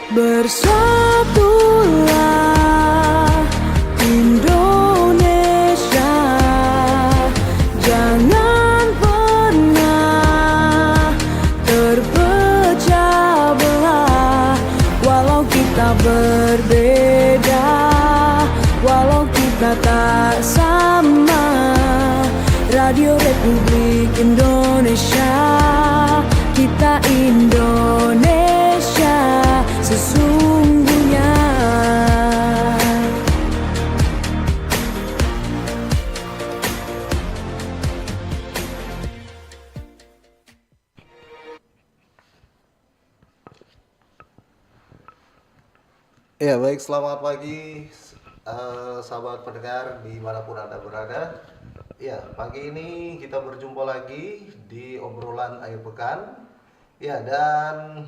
Bersatulah Indonesia, jangan pernah terpecah belah. Walau kita berbeda, walau kita tak sama, Radio Republik Indonesia, kita Indonesia sesungguhnya. Ya baik, selamat pagi sahabat pendengar dimanapun Anda berada. Ya, pagi ini kita berjumpa lagi di obrolan akhir pekan. Ya, dan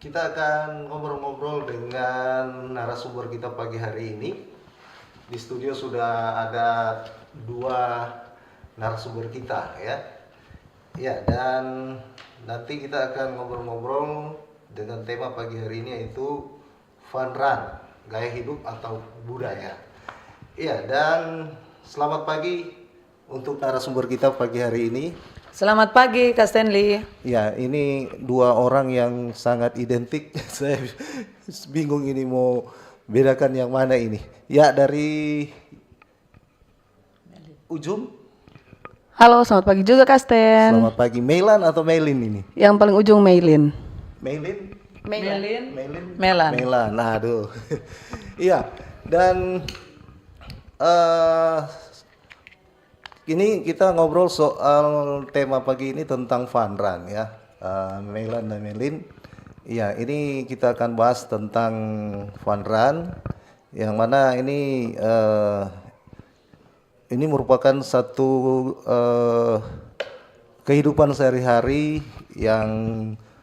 kita akan ngobrol-ngobrol dengan narasumber kita pagi hari ini. Di studio sudah ada dua narasumber kita ya. Ya, dan nanti kita akan ngobrol-ngobrol dengan tema pagi hari ini yaitu Fun Run, gaya hidup atau budaya. Iya, dan selamat pagi untuk narasumber kita pagi hari ini. Selamat pagi Kak Stanley. Ya, ini dua orang yang sangat identik. Saya bingung ini mau bedakan yang mana ini. Ya, dari ujung. Halo, selamat pagi juga Kak Stan. Selamat pagi. Meilan atau Meilin ini? Yang paling ujung Meilin. Meilin? Meilin. Melan. Melan. Nah, aduh. Iya, dan ini kita ngobrol soal tema pagi ini tentang fun run ya. Melan dan Melin. Iya, ini kita akan bahas tentang fun run yang mana ini merupakan satu kehidupan sehari-hari yang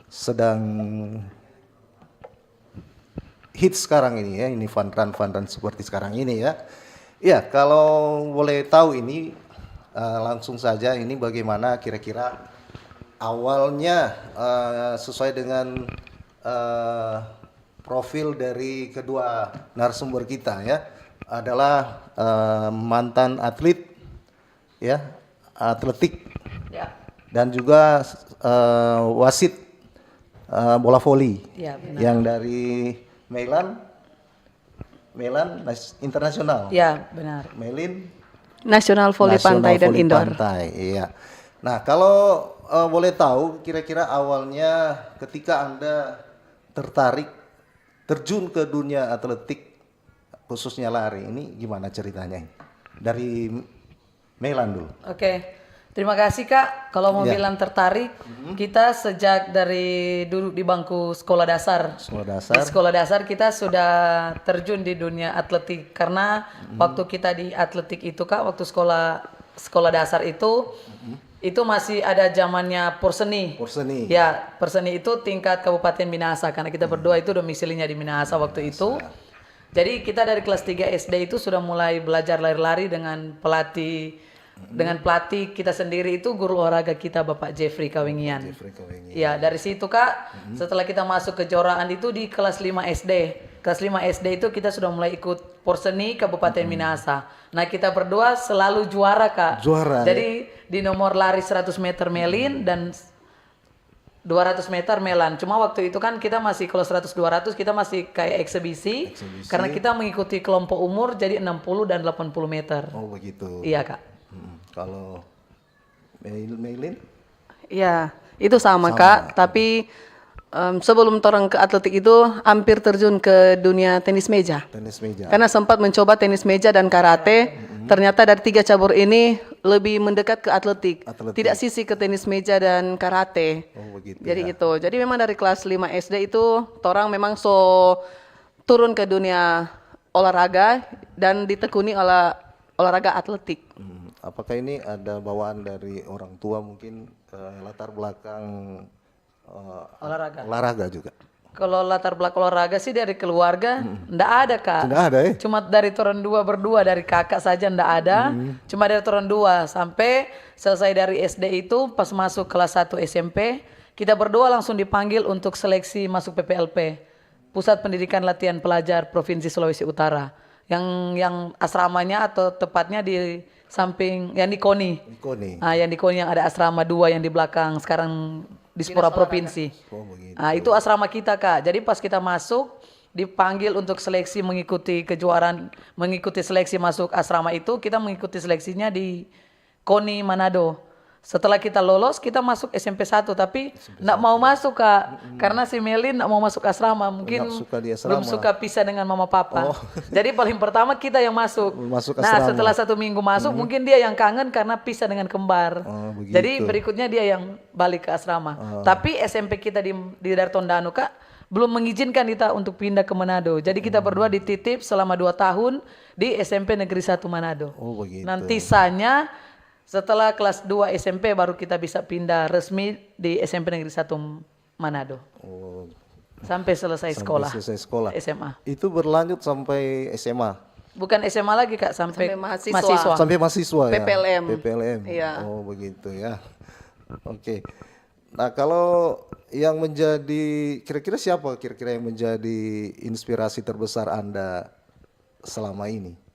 sedang hits sekarang ini ya, ini fun run seperti sekarang ini ya. Ya, kalau boleh tahu ini langsung saja ini bagaimana kira-kira awalnya sesuai dengan profil dari kedua narasumber kita ya, adalah mantan atlet ya, atletik Ya. dan juga wasit bola voli Ya, benar. yang dari Melan internasional. Ya, benar. Melin Nasional Voli Nasional Pantai dan Voli Indoor. Pantai, iya. Nah, kalau boleh tahu kira-kira awalnya ketika Anda tertarik terjun ke dunia atletik khususnya lari ini gimana ceritanya? Dari Melan dulu. Oke. Terima kasih Kak. Kalau mau Ya. bilang tertarik, kita sejak dari duduk di bangku sekolah dasar. Sekolah dasar. Di sekolah dasar kita sudah terjun di dunia atletik karena waktu kita di atletik itu Kak, waktu sekolah dasar itu masih ada zamannya Porseni. Porseni. Ya, Porseni itu tingkat Kabupaten Minahasa karena kita berdua itu domisilinya di Minahasa waktu itu. Jadi kita dari kelas 3 SD itu sudah mulai belajar lari-lari dengan pelatih kita sendiri itu guru olahraga kita Bapak Jeffrey Kawengian. Ya, dari situ Kak, setelah kita masuk kejuaraan itu di kelas 5 SD. Kelas 5 SD itu kita sudah mulai ikut Porseni Kabupaten Minahasa. Nah, kita berdua selalu juara Kak. Juara. Jadi di nomor lari 100 meter Melin dan 200 meter Melan. Cuma waktu itu kan kita masih kalau 100-200 kita masih kayak eksibisi. Karena kita mengikuti kelompok umur jadi 60 dan 80 meter. Oh, begitu. Iya Kak. Kalau Meilin? Iya, itu sama Kak. Tapi sebelum orang ke atletik itu hampir terjun ke dunia tenis meja. Tenis meja. Karena sempat mencoba tenis meja dan karate. Ternyata dari 3 cabur ini lebih mendekat ke atletik. Tidak sisi ke tenis meja dan karate. Oh, begitu. Jadi ya. itu. Jadi memang dari kelas 5 SD itu orang memang turun ke dunia olahraga dan ditekuni oleh olahraga atletik. Apakah ini ada bawaan dari orang tua mungkin latar belakang olahraga juga? Kalau latar belakang olahraga sih dari keluarga ndak ada Kak. Tidak ada ya? Cuma dari turun dua berdua, dari kakak saja ndak ada. Cuma dari turun dua sampai selesai dari SD itu pas masuk kelas 1 SMP kita berdua langsung dipanggil untuk seleksi masuk PPLP. Pusat Pendidikan Latihan Pelajar Provinsi Sulawesi Utara. Yang asramanya atau tepatnya di samping yang di KONI. Koni. Yang di KONI yang ada asrama 2 yang di belakang sekarang di Spora Provinsi. Oh begitu. Itu asrama kita, Kak. Jadi pas kita masuk dipanggil untuk seleksi mengikuti kejuaraan, mengikuti seleksi masuk asrama itu, kita mengikuti seleksinya di KONI Manado. Setelah kita lolos, kita masuk SMP 1, tapi enggak mau masuk, Kak. Karena si Melin enggak mau masuk asrama, mungkin Nggak suka di asrama. belum suka pisah dengan mama papa. Oh. Jadi paling pertama kita yang masuk. Masuk Nah, asrama. setelah 1 minggu masuk, mungkin dia yang kangen karena pisah dengan kembar. Oh, begitu. Jadi berikutnya dia yang balik ke asrama. Tapi SMP kita di Dartondano, Kak, belum mengizinkan kita untuk pindah ke Manado. Jadi kita berdua dititip selama 2 tahun di SMP Negeri 1 Manado. Oh begitu. Nanti sisanya setelah kelas 2 SMP baru kita bisa pindah resmi di SMP Negeri 1 Manado. Oh, Sampai selesai sekolah. selesai sekolah. SMA. Itu berlanjut sampai SMA. Bukan SMA lagi, Kak, sampai mahasiswa. Sampai mahasiswa ya. PPLM. PPLM. Iya. Oh begitu ya. Oke. Nah kalau yang menjadi kira-kira siapa kira-kira yang menjadi inspirasi terbesar Anda selama ini?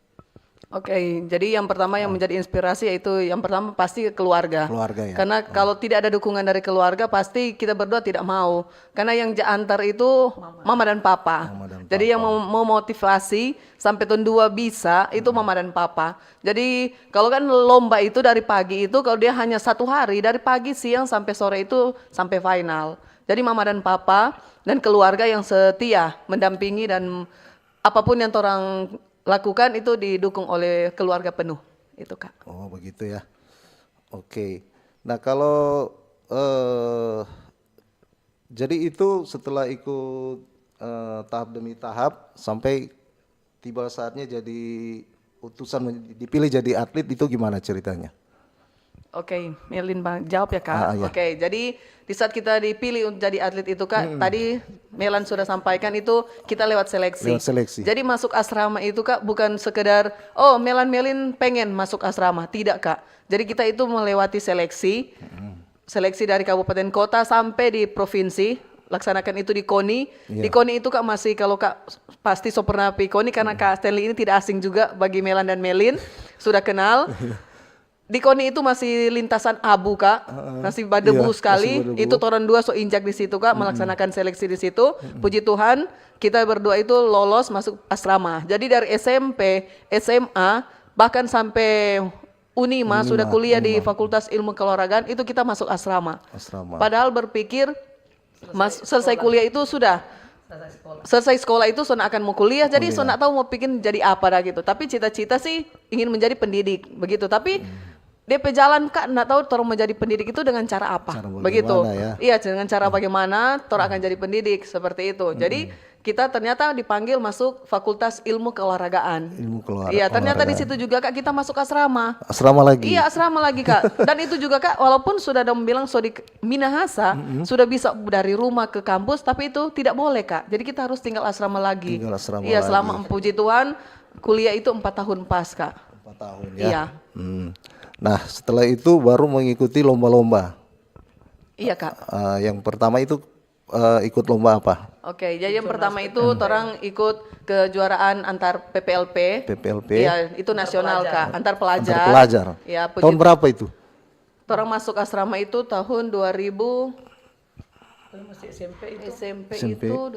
Oke, jadi yang pertama yang menjadi inspirasi yaitu yang pertama pasti keluarga. Keluarga ya. Karena kalau tidak ada dukungan dari keluarga pasti kita berdua tidak mau. Karena yang antar itu mama dan papa. Mama dan Jadi yang mau motivasi sampai tahun 2 bisa itu mama dan papa. Jadi kalau kan lomba itu dari pagi itu kalau dia hanya 1 hari dari pagi siang sampai sore itu sampai final. Jadi mama dan papa dan keluarga yang setia mendampingi dan apapun yang orang lakukan itu didukung oleh keluarga penuh itu, Kak. Oh begitu ya. Oke. Nah kalau jadi itu setelah ikut tahap demi tahap sampai tiba saatnya jadi dipilih jadi atlet itu gimana ceritanya? Oke, Melin Bang jawab ya, Kak. Iya. Oke, jadi di saat kita dipilih untuk jadi atlet itu, Kak, tadi Melan sudah sampaikan itu kita lewat seleksi. Lewat seleksi. Jadi masuk asrama itu, Kak, bukan sekedar oh Melin pengen masuk asrama, tidak, Kak. Jadi kita itu melewati seleksi. Seleksi dari kabupaten kota sampai di provinsi, laksanakan itu di KONI. Iya. Di KONI itu, Kak, masih kalau Kak pasti so pernah pergi KONI karena Kak Stanley ini tidak asing juga bagi Melan dan Melin, sudah kenal. Di KONI itu masih lintasan abu, Kak, masih berdebu Iya, sekali. masih berdebu. Itu toran 2 so injak di situ, Kak, melaksanakan seleksi di situ. Puji Tuhan, kita berdua itu lolos masuk asrama. Jadi dari SMP, SMA, bahkan sampai Unima sudah kuliah di Fakultas Ilmu Keolahragaan itu kita masuk asrama. Asrama. Padahal berpikir selesai kuliah itu sudah selesai sekolah itu Sona akan mau kuliah, jadi Sona tahu mau bikin jadi apa dah gitu. Tapi cita-cita sih ingin menjadi pendidik begitu. Tapi DP jalan, Kak, nggak tahu orang menjadi pendidik itu dengan cara apa, Cara bagaimana begitu. ya? Iya, dengan cara bagaimana orang akan jadi pendidik seperti itu. Jadi kita ternyata dipanggil masuk Fakultas Ilmu Keolahragaan. Ilmu keolahragaan. Iya, ternyata di situ juga, Kak, kita masuk asrama. Asrama lagi. Iya, asrama lagi, Kak. Dan itu juga, Kak, walaupun sudah ada bilang so di Minahasa sudah bisa dari rumah ke kampus, tapi itu tidak boleh, Kak. Jadi kita harus tinggal asrama lagi. Tinggal asrama iya, lagi. selama puji Tuhan kuliah itu 4 tahun pas, Kak. 4 tahun ya. Iya. Nah setelah itu baru mengikuti lomba-lomba. Iya, Kak. Yang pertama itu ikut lomba apa? Oke, jadi yang pertama itu orang ikut kejuaraan antar PPLP. PPLP. Iya, itu nasional, Kak. Antar pelajar. Antar pelajar. Iya, puji Tahun berapa itu? Orang masuk asrama itu tahun 2000 Masih SMP itu. SMP, SMP. itu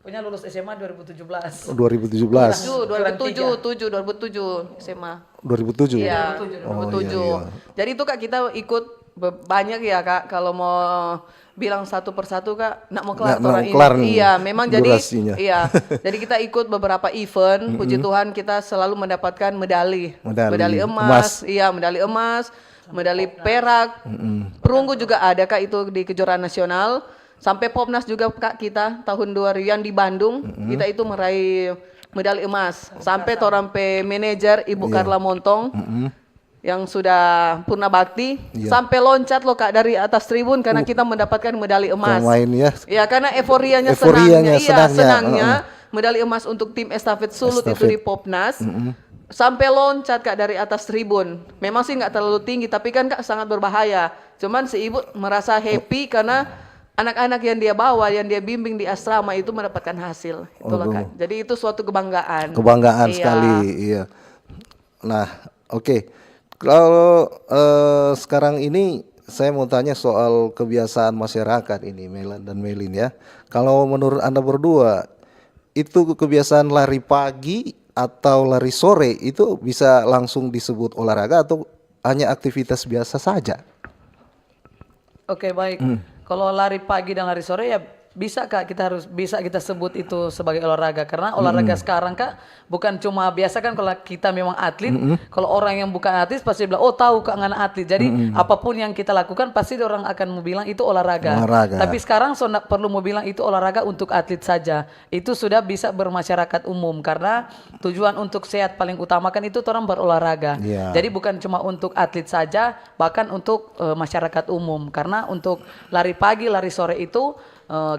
Punya lulus SMA 2017. 2017. 2007 SMA. 2007. Iya, Oh, 2007. iya. Jadi itu, Kak, kita ikut banyak ya, Kak. Kalau mau bilang satu persatu, Kak, nak mau kelar Nggak mau orang ini. kelar nih Iya, memang jadi durasinya. iya. Jadi kita ikut beberapa event. Puji Tuhan kita selalu mendapatkan medali. Medali Emas. Iya, medali emas, medali perak. Perunggu juga ada, Kak, itu di kejuaraan nasional. Sampai Popnas juga, Kak, kita tahun 2000 yang di Bandung, kita itu meraih medali emas. Sampai torampe manajer Ibu Carla Montong yang sudah purna bakti sampai loncat loh, Kak, dari atas tribun karena kita mendapatkan medali emas. Pemain ya. Ya, karena euforianya Euforianya, senangnya. Iya, senangnya. senangnya. Medali emas untuk tim estafet Sulut itu di Popnas. Sampai loncat, Kak, dari atas tribun. Memang sih nggak terlalu tinggi, tapi kan, Kak, sangat berbahaya. Cuman si ibu merasa happy karena anak-anak yang dia bawa, yang dia bimbing di asrama itu mendapatkan hasil. Itulah Kak. Jadi itu suatu kebanggaan. Kebanggaan Iya. sekali, iya. Nah, oke. Kalau sekarang ini saya mau tanya soal kebiasaan masyarakat ini, Melan dan Melin ya. Kalau menurut Anda berdua, itu kebiasaan lari pagi atau lari sore itu bisa langsung disebut olahraga atau hanya aktivitas biasa saja? Oke, baik. Kalau lari pagi dan lari sore ya bisa Kak, bisa kita sebut itu sebagai olahraga karena olahraga sekarang Kak bukan cuma biasa kan kalau kita memang atlet, kalau orang yang bukan atlet pasti bilang oh tahu Kak ngana atlet. Jadi apapun yang kita lakukan pasti orang akan mau bilang itu olahraga. Tapi sekarang so nggak perlu mau bilang itu olahraga untuk atlet saja. Itu sudah bisa bermasyarakat umum karena tujuan untuk sehat paling utama kan itu orang berolahraga. Iya. Jadi bukan cuma untuk atlet saja, bahkan untuk masyarakat umum. Karena untuk lari pagi, lari sore itu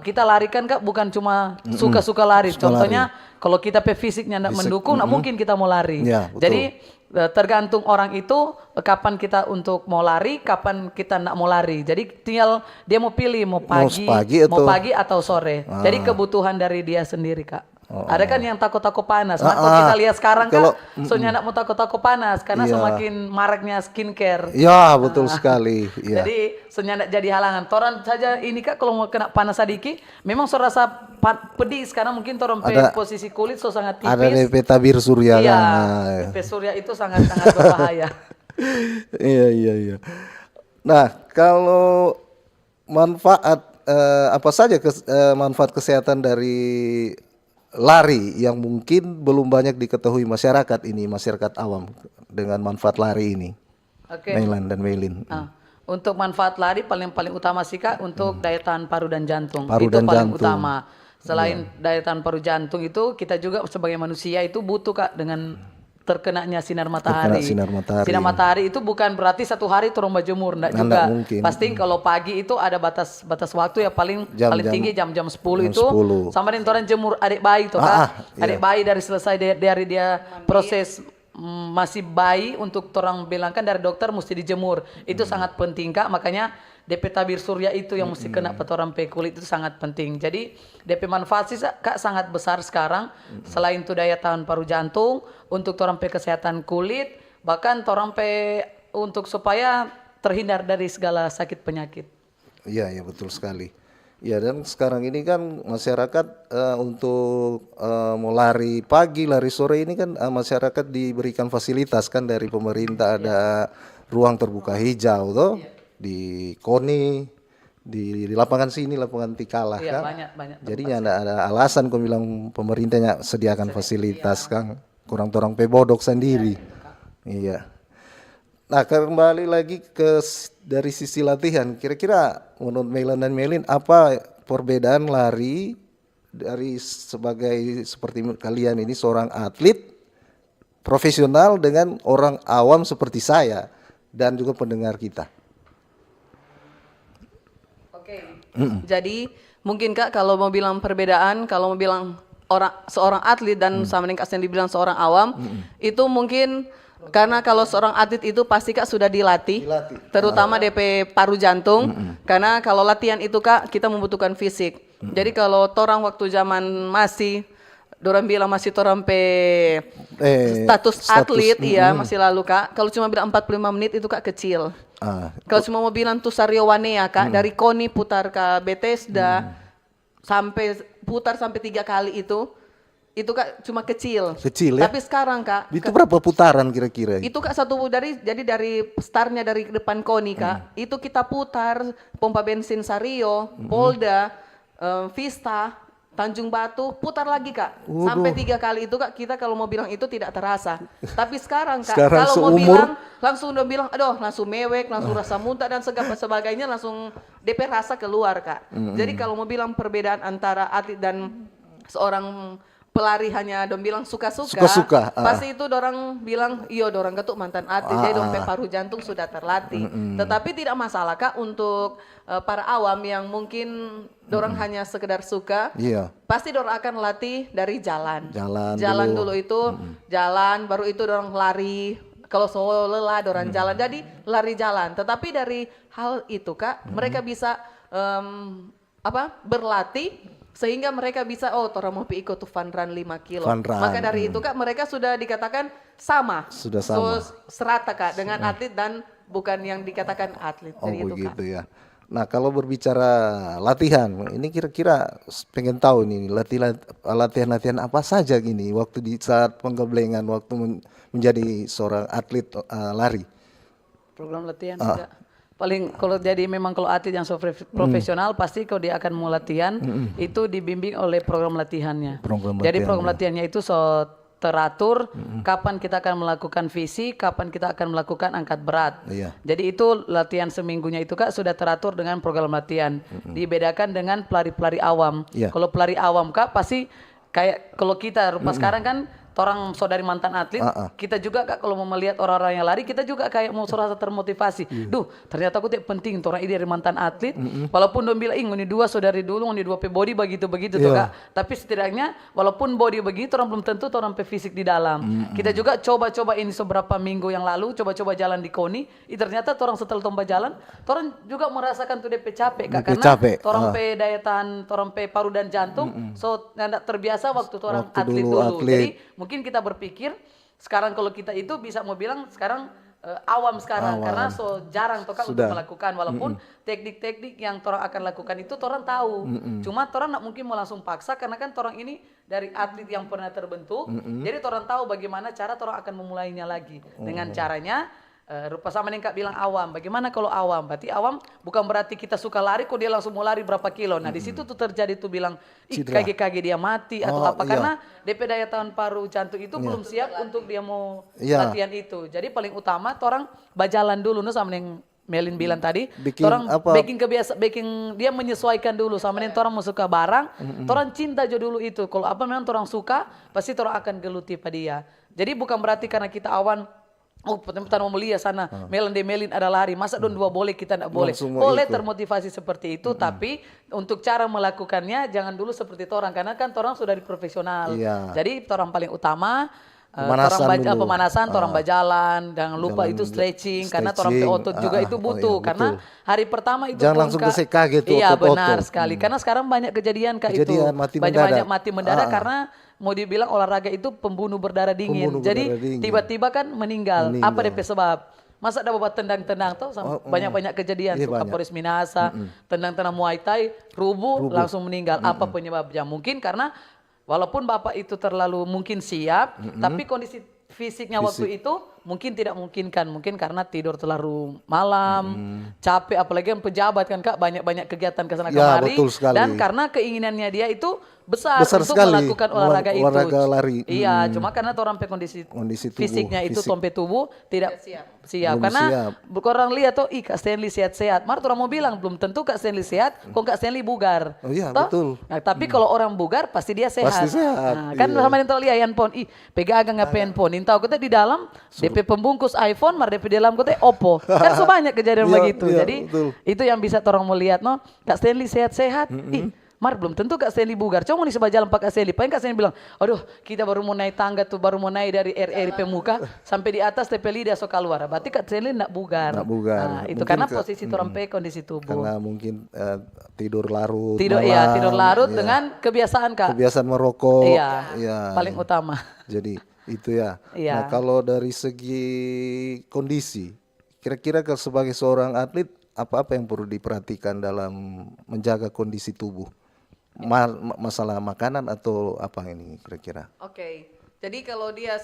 kita larikan Kak bukan cuma suka-suka lari. Contohnya kalau kita fisiknya tidak mendukung, nggak mungkin kita mau lari. Ya, betul. Jadi tergantung orang itu kapan kita untuk mau lari, kapan kita tidak mau lari. Jadi tinggal dia mau pilih mau pagi atau sore. Jadi kebutuhan dari dia sendiri Kak. Ada kan yang takut-takut panas. Nah, kalau kita lihat sekarang Kak, soalnya nak mau takut-takut panas karena semakin maraknya skincare. Ya, betul sekali. Ya. Jadi soalnya jadi halangan. Toran saja ini Kak kalau mau kena panas sedikit, memang so rasa pedih karena mungkin toran posisi kulit so sangat tipis. Ada DP tabir surya iya, kan. DP surya itu sangat-sangat berbahaya. Iya. Nah, kalau manfaat apa saja manfaat kesehatan dari lari yang mungkin belum banyak diketahui masyarakat ini, masyarakat awam dengan manfaat lari ini? Oke. Melan dan Melin. Untuk manfaat lari paling utama sih Kak untuk daya tahan paru dan jantung. Paru itu dan paling jantung. utama. Selain daya tahan paru jantung itu kita juga sebagai manusia itu butuh Kak dengan terkenanya sinar matahari. Sinar matahari. Sinar matahari itu bukan berarti satu hari turun berjemur, enggak juga. Mungkin. Pasti kalau pagi itu ada batas waktu ya paling tinggi jam-jam 10 itu 10. sama dengan orang jemur adik bayi tuh Kak. Adik bayi dari selesai dari dia proses masih bayi untuk orang bilang kan dari dokter mesti dijemur. Itu sangat penting Kak, makanya DP tabir surya itu yang mesti kena petoran pe kulit itu sangat penting. Jadi DP manfaat sih Kak sangat besar sekarang. Selain itu daya tahan paru jantung, untuk orang pe kesehatan kulit, bahkan orang pe untuk supaya terhindar dari segala sakit penyakit. Iya betul sekali. Ya, dan sekarang ini kan masyarakat untuk mau lari pagi, lari sore ini kan masyarakat diberikan fasilitas kan dari pemerintah, ada ruang terbuka hijau tuh di KONI, di lapangan sini, lapangan Tikalah kan. Banyak. Jadinya ada alasan kau bilang pemerintahnya sediakan fasilitas kan, kurang torang pebodok sendiri. Iya. Nah, kembali lagi dari sisi latihan, kira-kira menurut Melan dan Melin apa perbedaan lari dari seperti kalian ini seorang atlet profesional dengan orang awam seperti saya dan juga pendengar kita? Jadi mungkin Kak kalau mau bilang perbedaan, kalau mau bilang seorang atlet dan sama dengan yang dibilang seorang awam, itu mungkin karena kalau seorang atlet itu pasti Kak sudah dilatih. Terutama DP paru jantung, karena kalau latihan itu Kak kita membutuhkan fisik. Jadi kalau torang waktu zaman masih dorang bilang masih torang status atlet, iya masih lalu Kak. Kalau cuma bilang 45 menit itu Kak kecil. Kalau cuma mau bilang tuh Sario Wanea Kak, dari KONI putar ke Bethesda sampai 3 kali itu Kak cuma kecil ya. Tapi sekarang Kak itu berapa putaran kira-kira? Itu Kak dari startnya dari depan KONI Kak, itu kita putar pompa bensin Sario, Polda, Vista, Tanjung Batu, putar lagi Kak. Sampai 3 kali itu Kak, kita kalau mau bilang itu tidak terasa. Tapi sekarang Kak, kalau mau bilang langsung udah bilang, aduh langsung mewek, langsung rasa muntah dan segala sebagainya, langsung DP rasa keluar Kak. Jadi kalau mau bilang perbedaan antara atlet dan seorang pelari hanya dong bilang suka-suka, pasti itu dorang bilang iya dorang ketuk mantan atlet, jadi dong paru jantung sudah terlatih. Tetapi tidak masalah Kak untuk para awam yang mungkin dorang hanya sekedar suka, pasti dorang akan latih dari jalan dulu itu, jalan baru itu dorang lari. Kalau lelah dorang jalan, jadi lari jalan. Tetapi dari hal itu Kak, mereka bisa berlatih sehingga mereka bisa torang mau ikut tuh fun run 5 kilo. Fun run, Maka dari itu Kak mereka sudah dikatakan sama. Sudah sama. Serata Kak dengan atlet dan bukan yang dikatakan atlet. Oh Jadi itu Kak. begitu ya. Nah kalau berbicara latihan, ini kira-kira pengen tahu nih latihan-latihan apa saja gini waktu di saat penggeblengan waktu menjadi seorang atlet lari. Program latihan juga. Paling kalau jadi memang kalau atlet yang profesional pasti kalau dia akan mau latihan itu dibimbing oleh program latihannya. Jadi program latihannya itu teratur kapan kita akan melakukan fisik, kapan kita akan melakukan angkat berat. Iya. Jadi itu latihan seminggunya itu Kak sudah teratur dengan program latihan. Dibedakan dengan pelari-pelari awam. Iya. Kalau pelari awam Kak pasti kayak kalau kita rupa sekarang kan orang saudari mantan atlet, kita juga Kak kalau mau melihat orang-orang yang lari, kita juga kayak mau serasa termotivasi. Duh, ternyata aku tidak penting, orang ini dari mantan atlet, walaupun dong bilang, ini dua saudari dulu, ini dua body begitu-begitu tuh Kak. Tapi setidaknya, walaupun body begitu, orang belum tentu orang fisik di dalam. Kita juga coba-coba ini seberapa minggu yang lalu, coba-coba jalan di KONI, ternyata orang setelah tomba jalan, orang juga merasakan tuh DP capek Kak, karena orang pe daya tahan, orang pe paru dan jantung, so tidak terbiasa waktu orang atlet dulu. Jadi mungkin kita berpikir sekarang kalau kita itu bisa mau bilang sekarang awam sekarang karena so jarang toh Kak untuk melakukan walaupun teknik-teknik yang orang akan lakukan itu orang tahu. Cuma orang nak mungkin mau langsung paksa karena kan orang ini dari atlet yang pernah terbentuk. Jadi orang tahu bagaimana cara orang akan memulainya lagi dengan caranya rupa sama yang Kak bilang awam. Bagaimana kalau awam? Berarti awam bukan berarti kita suka lari kok dia langsung mau lari berapa kilo. Nah, di situ tuh terjadi tuh bilang kaki-kaki dia mati atau apa karena DP daya tahan paru jantung itu belum siap untuk dia mau latihan itu. Jadi paling utama orang berjalan dulu sama yang Melin bilang tadi, orang baking dia menyesuaikan dulu sama yang orang mau suka barang, orang cinta aja dulu itu. Kalau apa memang orang suka, pasti orang akan geluti pada dia. Jadi bukan berarti karena kita awan petang mau melihat sana, Melin ada lari, masa don dua boleh kita tidak boleh. Boleh termotivasi seperti itu, tapi untuk cara melakukannya jangan dulu seperti orang, karena kan orang sudah di profesional. Jadi orang paling utama pemanasan, orang berjalan, jangan lupa itu stretching, karena orang otot juga itu butuh, karena hari pertama itu jangan langsung kaget tuh. Iya benar sekali, karena sekarang banyak kejadian Kak itu, banyak mati mendadak karena mau dibilang olahraga itu pembunuh berdarah dingin. Jadi tiba-tiba kan meninggal. Apa DP sebab? Masa ada bawa tendang-tendang tuh banyak-banyak kejadian tuh Kapolres Minahasa, tendang-tendang Muay Thai, rubuh langsung meninggal. Apa penyebabnya? Mungkin karena walaupun Bapak itu terlalu mungkin siap, tapi kondisi fisiknya waktu itu mungkin tidak memungkinkan. Mungkin karena tidur terlalu malam, capek, apalagi yang pejabat kan Kak, banyak-banyak kegiatan kesana kemari. Dan karena keinginannya dia itu besar untuk melakukan olahraga itu. Lari. Iya, cuma karena orang kondisi fisiknya itu tompe tubuh tidak siap. Karena orang lihat tuh, Kak Stanley sehat-sehat. Mar orang mau bilang belum tentu Kak Stanley sehat, kok Kak Stanley bugar. Oh iya, betul. Nah, tapi kalau orang bugar pasti dia sehat. Nah, kan sama yang tahu lihat handphone, pegang nggak handphone. Tahu kita di dalam DP pembungkus iPhone, mar DP di dalam kita Oppo. Kan so banyak kejadian begitu. Jadi itu yang bisa orang mau lihat, no. Kak Stanley sehat-sehat. Mar belum tentu Kak Stanley bugar. Cuma nih jalan Pak Kak Stanley. Paling Kak Stanley bilang, aduh kita baru mau naik tangga tuh, baru mau naik dari RRP muka sampai di atas TP lidah so keluar. Berarti Kak Stanley nak bugar. Nah, itu karena posisi orang kondisi tubuh. Karena mungkin tidur larut. Tidur larut dengan kebiasaan Kak. Kebiasaan merokok. Iya. Paling utama. Jadi itu ya. Nah kalau dari segi kondisi, kira-kira sebagai seorang atlet apa-apa yang perlu diperhatikan dalam menjaga kondisi tubuh? Masalah makanan atau apa ini kira-kira? Oke. Jadi kalau dia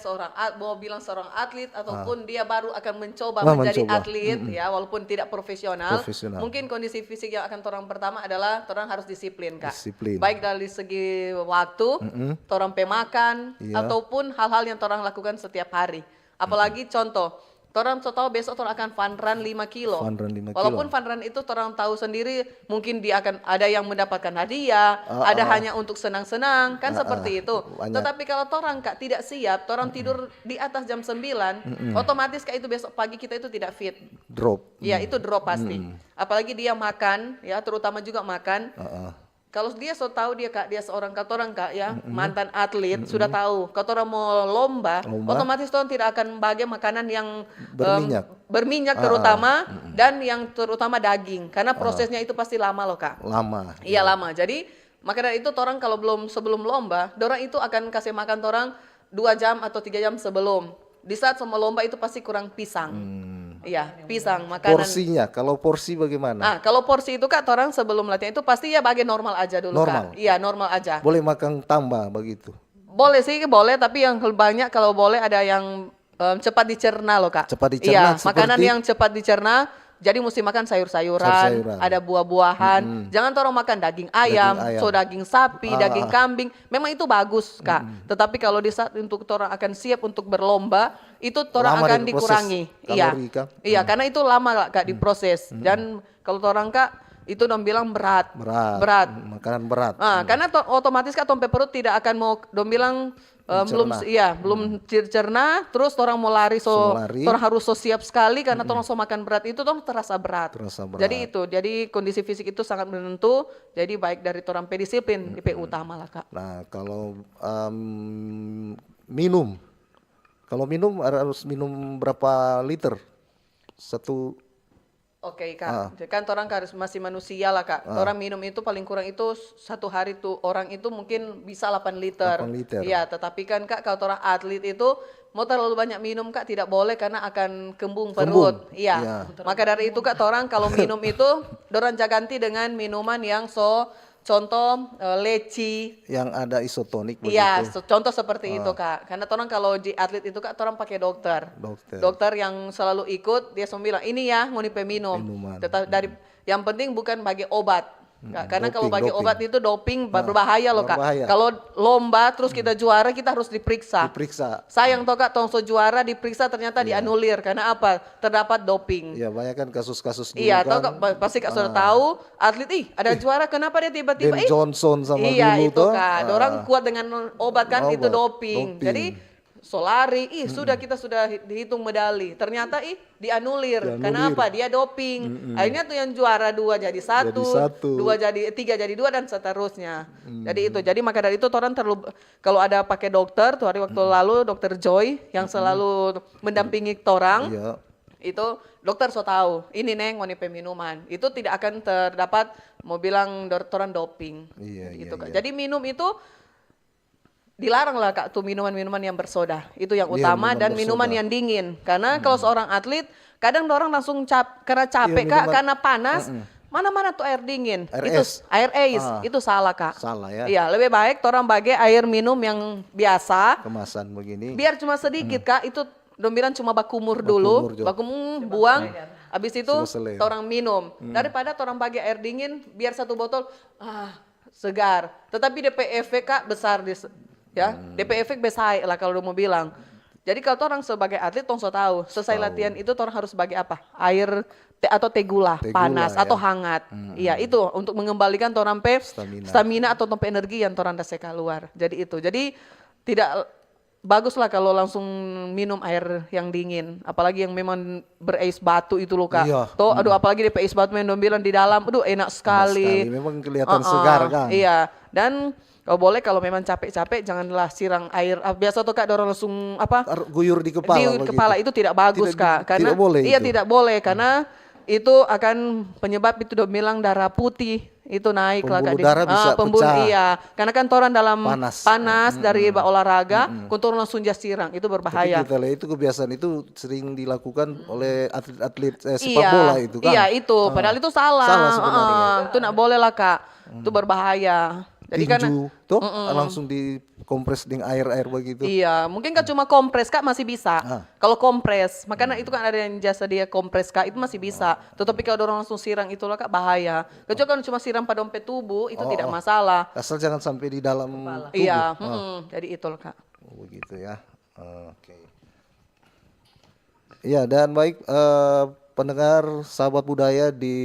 mau bilang seorang atlet ataupun dia baru akan mencoba menjadi atlet ya walaupun tidak profesional, mungkin kondisi fisik yang akan orang pertama adalah orang harus disiplin Kak. Baik dari segi waktu, orang makan ataupun hal-hal yang orang lakukan setiap hari. Apalagi contoh, orang tahu besok orang akan fun run 5 kilo. Walaupun fun run itu orang tahu sendiri mungkin dia akan ada yang mendapatkan hadiah, ada hanya untuk senang-senang, kan seperti itu. Tetapi kalau orang Kak tidak siap, orang tidur di atas jam 9, otomatis Kak itu besok pagi kita itu tidak fit. Drop. Iya, itu drop pasti. Apalagi dia makan, ya terutama juga makan. Kalau dia so tahu dia Kak, dia seorang katorang Kak ya, mantan atlet sudah tahu. Katorang mau lomba, otomatis orang tidak akan bagi makanan yang Berminyak. berminyak terutama dan yang terutama daging, karena prosesnya itu pasti lama loh Kak. Lama. Iya lama. Jadi maka dari itu orang kalau sebelum lomba, orang itu akan kasih makan orang 2 jam atau 3 jam sebelum. Di saat sama lomba itu pasti kurang pisang. Iya, pisang makanan. Porsinya, kalau porsi bagaimana? Nah, kalau porsi itu Kak, orang sebelum latihan itu pasti ya bagi normal aja dulu Normal? Kak. Iya, normal aja. Boleh makan tambah begitu? Boleh sih, boleh, tapi yang banyak kalau boleh ada yang cepat dicerna loh Kak. Cepat dicerna Iya, seperti? makanan yang cepat dicerna. Jadi mesti makan sayur-sayuran, Sayur-sayuran. ada buah-buahan. Jangan orang makan daging ayam, daging sapi, daging kambing. Memang itu bagus Kak. Tetapi kalau di saat untuk orang akan siap untuk berlomba, itu orang Lama akan diproses dikurangi. Iya, kalori, Kak. iya, karena itu lama Kak diproses. Dan kalau orang Kak itu dong bilang berat. Berat. Makanan berat. Karena otomatis Kak tompe perut tidak akan mau dong bilang belum cerna, terus orang mau lari orang harus siap sekali karena orang makan berat itu terasa berat. Jadi kondisi fisik itu sangat menentu. Jadi baik dari orang disiplin DP utama lah Kak. Nah, kalau minum. Kalau minum harus minum berapa liter? Oke Kak, kan orang harus masih manusia lah Kak. Orang minum itu paling kurang itu satu hari tuh orang itu mungkin bisa 8 liter. 8 liter. Iya, tetapi kan Kak kalau orang atlet itu mau terlalu banyak minum Kak tidak boleh karena akan kembung perut. Iya. Maka dari itu Kak orang kalau minum itu orang ganti dengan minuman yang contoh leci yang ada isotonik begitu. Iya, contoh seperti itu Kak. Karena orang kalau di atlet itu Kak, orang pakai dokter. Dokter yang selalu ikut, dia bilang ini ya ngoni peminum. Tetap yang penting bukan bagi obat. Kak, karena kalau bagi obat itu doping berbahaya loh Kak. Kalau lomba terus kita juara kita harus diperiksa. Sayang toh Kak, tongso juara diperiksa ternyata dianulir karena apa? Terdapat doping. Iya, banyak kan kasus-kasus dulu iya, kan. Kak, pasti Kak sudah tahu atlet ada juara kenapa dia tiba-tiba Ben Johnson sama iya, dulu itu Kak. Orang kuat dengan obat kan itu doping. Jadi solari, kita sudah dihitung medali. Ternyata dianulir. Kenapa? Dia doping. Akhirnya tuh yang juara 2 jadi 1, 2 jadi 3 jadi 2 dan seterusnya. Jadi itu. Jadi maka dari itu orang kalau ada pakai dokter, tuh hari waktu lalu dokter Joy yang selalu mendampingi orang. Itu dokter tahu ini neng mau minuman itu tidak akan terdapat mau bilang dokteran doping. Gitu Kak. Jadi minum itu dilarang lah Kak tuh minuman-minuman yang bersoda. Itu yang utama dan minuman yang dingin. Karena kalau seorang atlet kadang orang langsung karena capek Kak, karena panas. Mana-mana tuh air dingin. Itu air es, itu salah Kak. Salah ya. Iya, lebih baik orang bagi air minum yang biasa. Kemasan begini. Biar cuma sedikit Kak, itu dong bilang cuma bakumur dulu, buang. Habis itu orang minum. Daripada orang bagi air dingin biar satu botol segar. Tetapi DP efek Kak besar DP efek besar lah kalau mau bilang. Jadi kalau orang sebagai atlet tong tahu, selesai latihan itu orang harus bagi apa? Air atau teh gula panas atau hangat. Iya, itu untuk mengembalikan orang stamina atau energi yang orang rasa keluar. Jadi itu. Jadi tidak bagus lah kalau langsung minum air yang dingin, apalagi yang memang berais batu itu loh Kak. Aduh apalagi di es batu yang bilang di dalam, aduh enak sekali. Memang kelihatan segar kan. Iya, dan kalau boleh kalau memang capek-capek janganlah sirang air. Biasa tuh Kak orang langsung guyur di kepala. Di kepala itu tidak bagus Kak, karena tidak boleh tidak boleh karena itu akan penyebab itu udah bilang darah putih itu naik lah Kak. Darah bisa pecah. Iya, karena kan orang dalam panas dari olahraga, kuntur langsung sirang itu berbahaya. Tapi kita lihat itu kebiasaan itu sering dilakukan oleh atlet-atlet sepak bola itu kan. Iya itu, padahal itu salah. Sebenarnya. Itu nggak boleh lah Kak, itu berbahaya. Jadi tinju tuh langsung dikompres dengan air begitu. Iya, mungkin kan cuma kompres Kak masih bisa. Kalau kompres, makanya itu kan ada yang jasa dia kompres Kak, itu masih bisa. Tetapi kalau orang langsung sirang itulah Kak bahaya. Kecuali kalau cuma siram pada dompet tubuh itu tidak masalah. Asal jangan sampai di dalam tubuh. Iya, jadi itulah Kak. Begitu ya. Oke. Iya, dan baik pendengar sahabat budaya di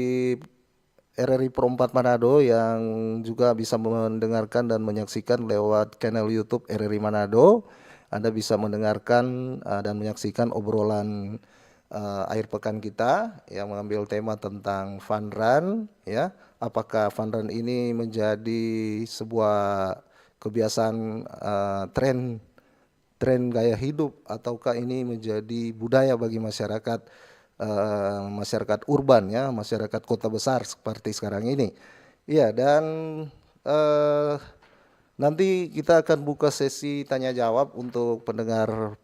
RRI Pro 4 Manado yang juga bisa mendengarkan dan menyaksikan lewat channel YouTube RRI Manado. Anda bisa mendengarkan dan menyaksikan obrolan akhir pekan kita yang mengambil tema tentang fun run, ya. Apakah fun run ini menjadi sebuah kebiasaan, tren gaya hidup, ataukah ini menjadi budaya bagi masyarakat, masyarakat urban, ya, masyarakat kota besar seperti sekarang ini. Iya, dan nanti kita akan buka sesi tanya jawab untuk pendengar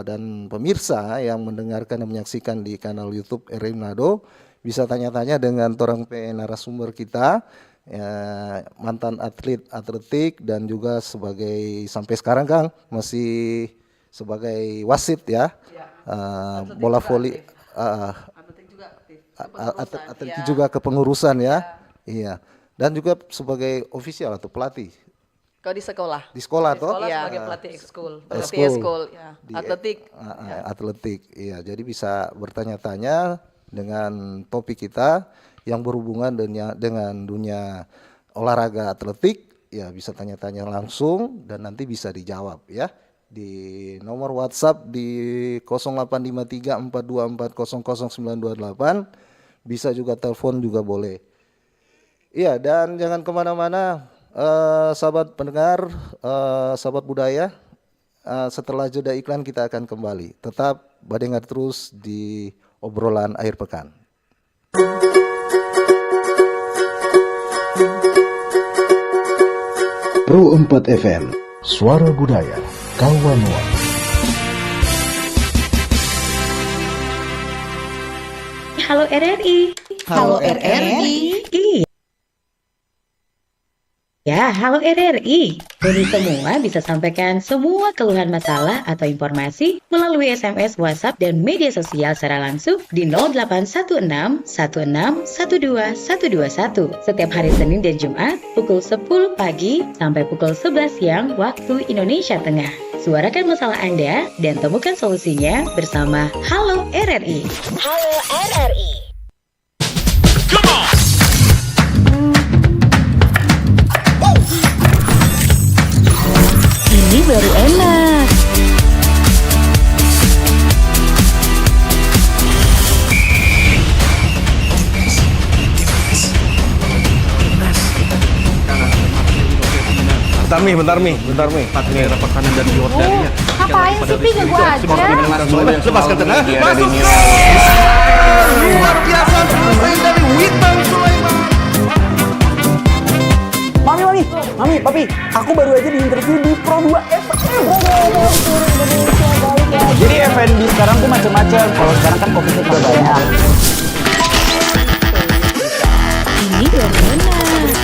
dan pemirsa yang mendengarkan dan menyaksikan di kanal YouTube RRI Manado. Bisa tanya-tanya dengan torang narasumber kita, ya, mantan atlet atletik dan juga sebagai sampai sekarang Kang masih sebagai wasit, ya. Bola voli, Atletik juga aktif. Kepengurusan, atletik ya. juga kepengurusan, ya. Iya. Dan juga sebagai ofisial atau pelatih Kalau di sekolah. di sekolah toh. Sekolah Iya. sebagai pelatih ekskul. Pelatih Ekskul. school, ya. Di- Atletik. Atletik, iya. Jadi bisa bertanya-tanya dengan topik kita yang berhubungan dengan dunia olahraga atletik, ya bisa tanya-tanya langsung dan nanti bisa dijawab, ya. Di nomor WhatsApp di 085342400928, bisa juga telepon juga boleh. Iya, dan jangan kemana-mana, sahabat pendengar, sahabat budaya. Setelah jeda iklan kita akan kembali. Tetap dengar terus di obrolan akhir pekan. Pro 4 FM, Suara Budaya, Kawanua. Halo RRI. Halo RRI. Ya, halo RRI. Kami semua bisa sampaikan semua keluhan masalah atau informasi melalui SMS, WhatsApp, dan media sosial secara langsung di 0816 16 12 121 setiap hari Senin dan Jumat pukul 10 pagi sampai pukul 11 siang waktu Indonesia Tengah. Suarakan masalah Anda dan temukan solusinya bersama Halo RRI. Halo RRI. Ini baru enak. Bentar mi. Ini rapat kanan dan di order ya. Ngapain sih Pi gak gua aja? Lepaskan tenang. Masuk. Luar biasa selesai dari Witan Sulaiman. Mami, papi, aku baru aja diinterview di Pro 2 FM. Jadi F&B sekarang tuh macam-macam. Kalau sekarang kan fokusnya ke banyak. Ini baru enak.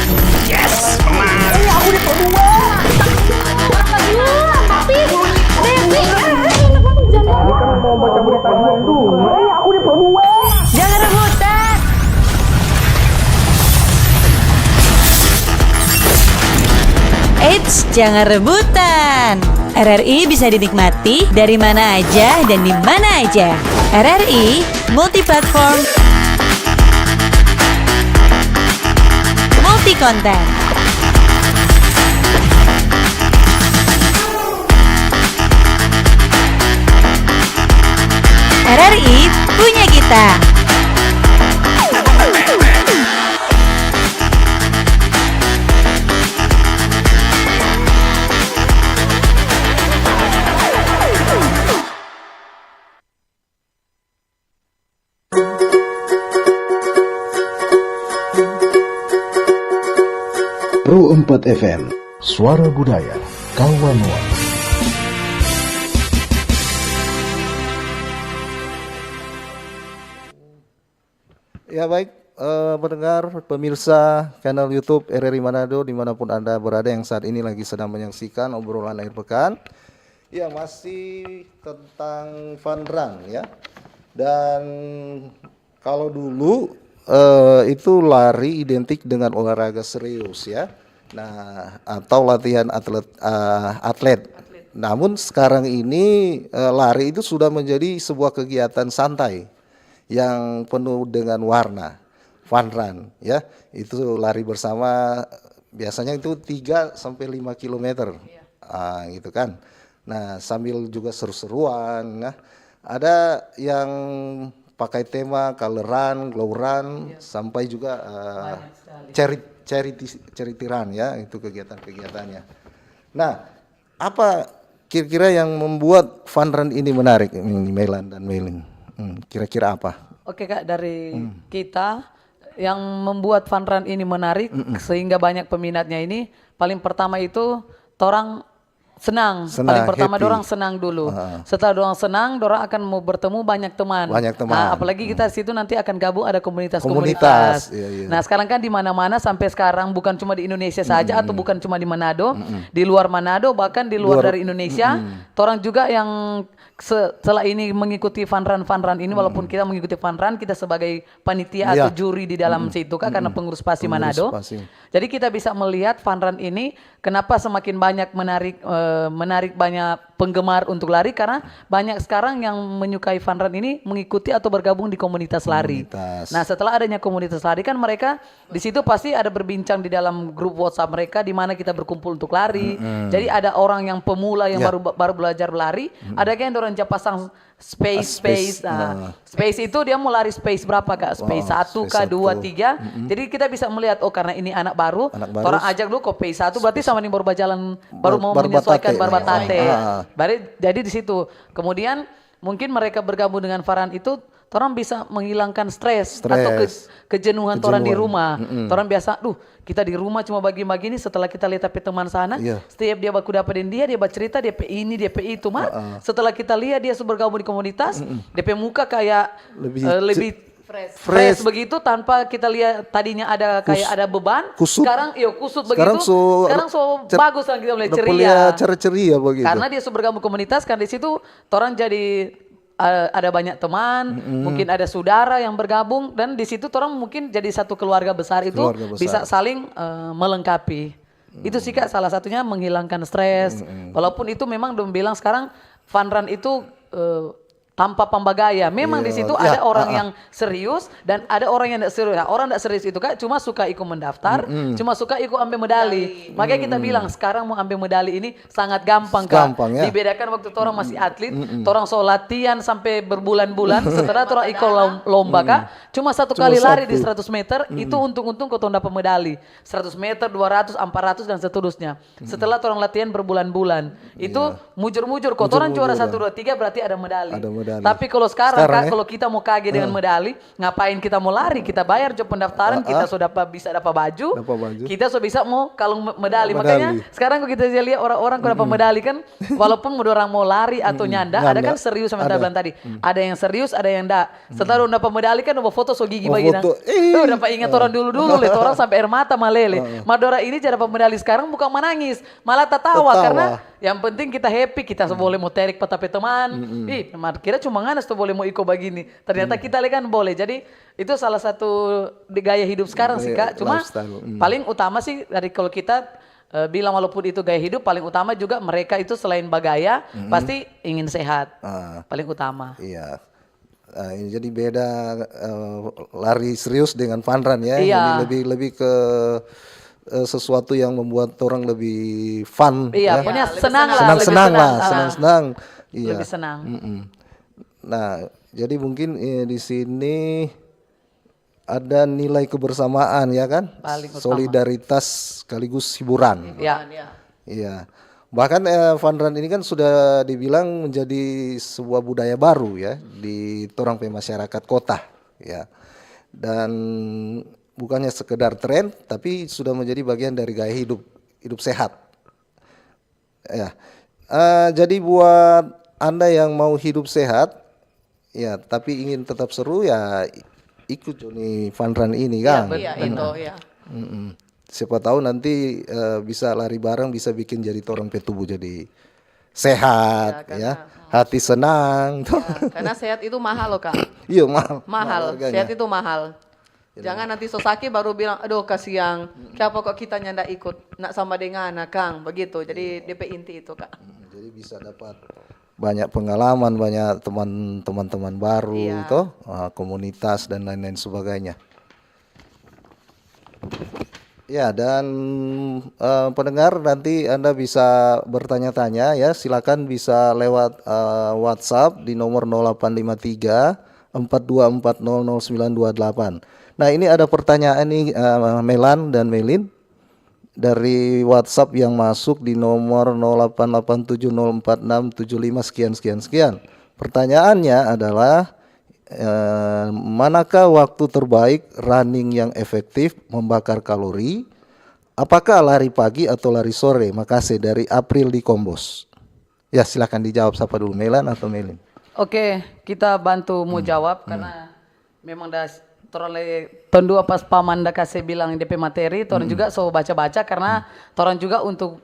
Aku di Pro 2. Tapi Devi, Mau baca berita dulu. Aku di Pro 2. Jangan rebutan. Eits, jangan rebutan. RRI bisa dinikmati dari mana aja dan di mana aja. RRI multi platform, multi konten. RRI punya kita. Pro 4 FM, Suara Budaya, Kawanua. Ya baik, pendengar, pemirsa kanal YouTube RRI Manado dimanapun Anda berada yang saat ini lagi sedang menyaksikan obrolan akhir pekan. Ya, masih tentang fun run, ya. Dan kalau dulu itu lari identik dengan olahraga serius, ya. Nah, atau latihan atlet. Namun sekarang ini lari itu sudah menjadi sebuah kegiatan santai yang penuh dengan warna, fun run, ya. Itu lari bersama, biasanya itu 3 sampai 5 kilometer, gitu kan. Nah, sambil juga seru-seruan, nah, Ada yang pakai tema coloran, glow-run, sampai juga charity run ya, itu kegiatan-kegiatannya. Nah, apa kira-kira yang membuat fun run ini menarik, ini Melan dan Melin? Kira-kira apa? Oke Kak, dari kita yang membuat fun run ini menarik sehingga banyak peminatnya ini, paling pertama itu torang senang. Paling pertama happy. dorang senang dulu. Setelah dorang senang, dorang akan mau bertemu banyak teman. Banyak teman. Nah, apalagi kita di situ nanti akan gabung ada Komunitas, komunitas-komunitas. iya. Nah, sekarang kan di mana-mana sampai sekarang bukan cuma di Indonesia saja atau bukan cuma di Manado, di luar Manado bahkan di luar dari Indonesia, orang juga yang setelah ini mengikuti fun run ini, walaupun kita mengikuti fun run, kita sebagai panitia atau juri di dalam situ kan, karena pengurus PASI Manado. Jadi kita bisa melihat fun run ini kenapa semakin banyak menarik banyak penggemar untuk lari, karena banyak sekarang yang menyukai fun run ini mengikuti atau bergabung di komunitas lari. Nah, setelah adanya komunitas lari kan mereka di situ pasti ada berbincang di dalam grup WhatsApp mereka di mana kita berkumpul untuk lari. Jadi ada orang yang pemula yang baru belajar berlari, ada yang orang pasang space. Nah, space itu dia mau lari space berapa Kak? Space 1 kah, 2, 3. Jadi kita bisa melihat karena ini anak baru, orang ajak dulu kok space 1 berarti sama ini baru berjalan, baru mau menyesuaikan barbatate. Jadi di situ. Kemudian mungkin mereka bergabung dengan Farhan itu, orang bisa menghilangkan stres atau kejenuhan orang di rumah. Orang biasa, kita di rumah cuma bagi-bagi ini, setelah kita lihat tapi teman sana, setiap dia baku dapetin dia bercerita, DP ini, DP itu. Setelah kita lihat dia bergabung di komunitas, DP muka kayak lebih fresh begitu, tanpa kita lihat tadinya ada kayak ada beban, sekarang kusut begitu, sekarang bagus lah, kita mulai ceria begitu. Karena dia bergabung komunitas, kan di situ orang jadi ada banyak teman, mungkin ada saudara yang bergabung, dan di situ orang mungkin jadi satu keluarga besar itu, bisa saling melengkapi. Itu sih Kak, salah satunya menghilangkan stres. Walaupun itu memang belum bilang sekarang fun run itu tanpa pembagaya. Memang di situ ada orang yang serius dan ada orang yang tidak serius. Nah, orang tidak serius itu Kak cuma suka ikut mendaftar, cuma suka ikut ambil medali. Makanya kita bilang sekarang mau ambil medali ini sangat gampang Kak. Dibedakan waktu orang masih atlet, orang so latihan sampai berbulan-bulan, setelah orang ikut lomba Kak, cuma satu kali lari di 100 meter, itu untung-untung kau dapat medali. 100 meter, 200, 400 dan seterusnya. Setelah orang latihan berbulan-bulan, itu mujur-mujur. Kau orang juara 1, 2, 3 berarti ada medali. Tapi kalau sekarang Kak, kalau kita mau kaget dengan medali, ngapain kita mau lari? Kita bayar job pendaftaran, kita sudah bisa dapat baju, kita sudah bisa mau kalung medali. Makanya sekarang kalau kita lihat orang-orang kalau dapat medali kan, walaupun orang mau lari atau nyanda, ada kan serius sama bilang tadi. Ada yang serius, ada yang enggak. Setelah udah dapat medali kan udah foto so gigi bagi dapat ingat orang dulu-dulu, lihat orang sampai air mata malele. Madora ini cara dapat medali sekarang bukan menangis, malah tertawa karena yang penting kita happy, kita boleh mau terik petape teman. Kira cuma nganas tuh boleh mau ikut begini. Ternyata kita kan boleh. Jadi itu salah satu gaya hidup sekarang sih Kak. Cuma paling utama sih dari kalau kita bilang walaupun itu gaya hidup, paling utama juga mereka itu selain bagaya pasti ingin sehat. Paling utama. Iya. Ini jadi beda lari serius dengan fun run ya. Ini lebih ke sesuatu yang membuat orang lebih fun. Iya, pokoknya senang. Iya. Lebih senang. Nah, jadi mungkin di sini ada nilai kebersamaan ya kan, solidaritas sekaligus hiburan. Iya. Bahkan fun run ini kan sudah dibilang menjadi sebuah budaya baru ya di orang masyarakat kota ya. Dan bukannya sekedar tren, tapi sudah menjadi bagian dari gaya hidup sehat. Ya. Jadi buat Anda yang mau hidup sehat, ya tapi ingin tetap seru ya ikut Joni Fun Run ini kan. Siapa tahu nanti bisa lari bareng, bisa bikin jadi orang tubuh jadi sehat ya, hati senang. Karena sehat itu mahal loh Kak. Iya mahal. Sehat itu mahal. Jangan nanti sosaki baru bilang, aduh kasihan, kenapa kok kita nyanda ikut, nak sama dengan Kang, begitu. Jadi DP inti itu Kak. Jadi bisa dapat banyak pengalaman, banyak teman-teman baru, komunitas dan lain-lain sebagainya. Ya, dan pendengar nanti Anda bisa bertanya-tanya ya, silakan bisa lewat WhatsApp di nomor 0853 42400928. Nah, ini ada pertanyaan nih Melan dan Melin dari WhatsApp yang masuk di nomor 08870467 sekian sekian sekian. Pertanyaannya adalah manakah waktu terbaik running yang efektif membakar kalori? Apakah lari pagi atau lari sore? Makasih, dari April di Kombos. Ya, silakan dijawab siapa dulu, Melan atau Melin? Oke, kita bantu mau jawab karena memang dah torole tahun dua pas Pamanda kasih bilang DP materi, torang juga so baca-baca karena torang juga untuk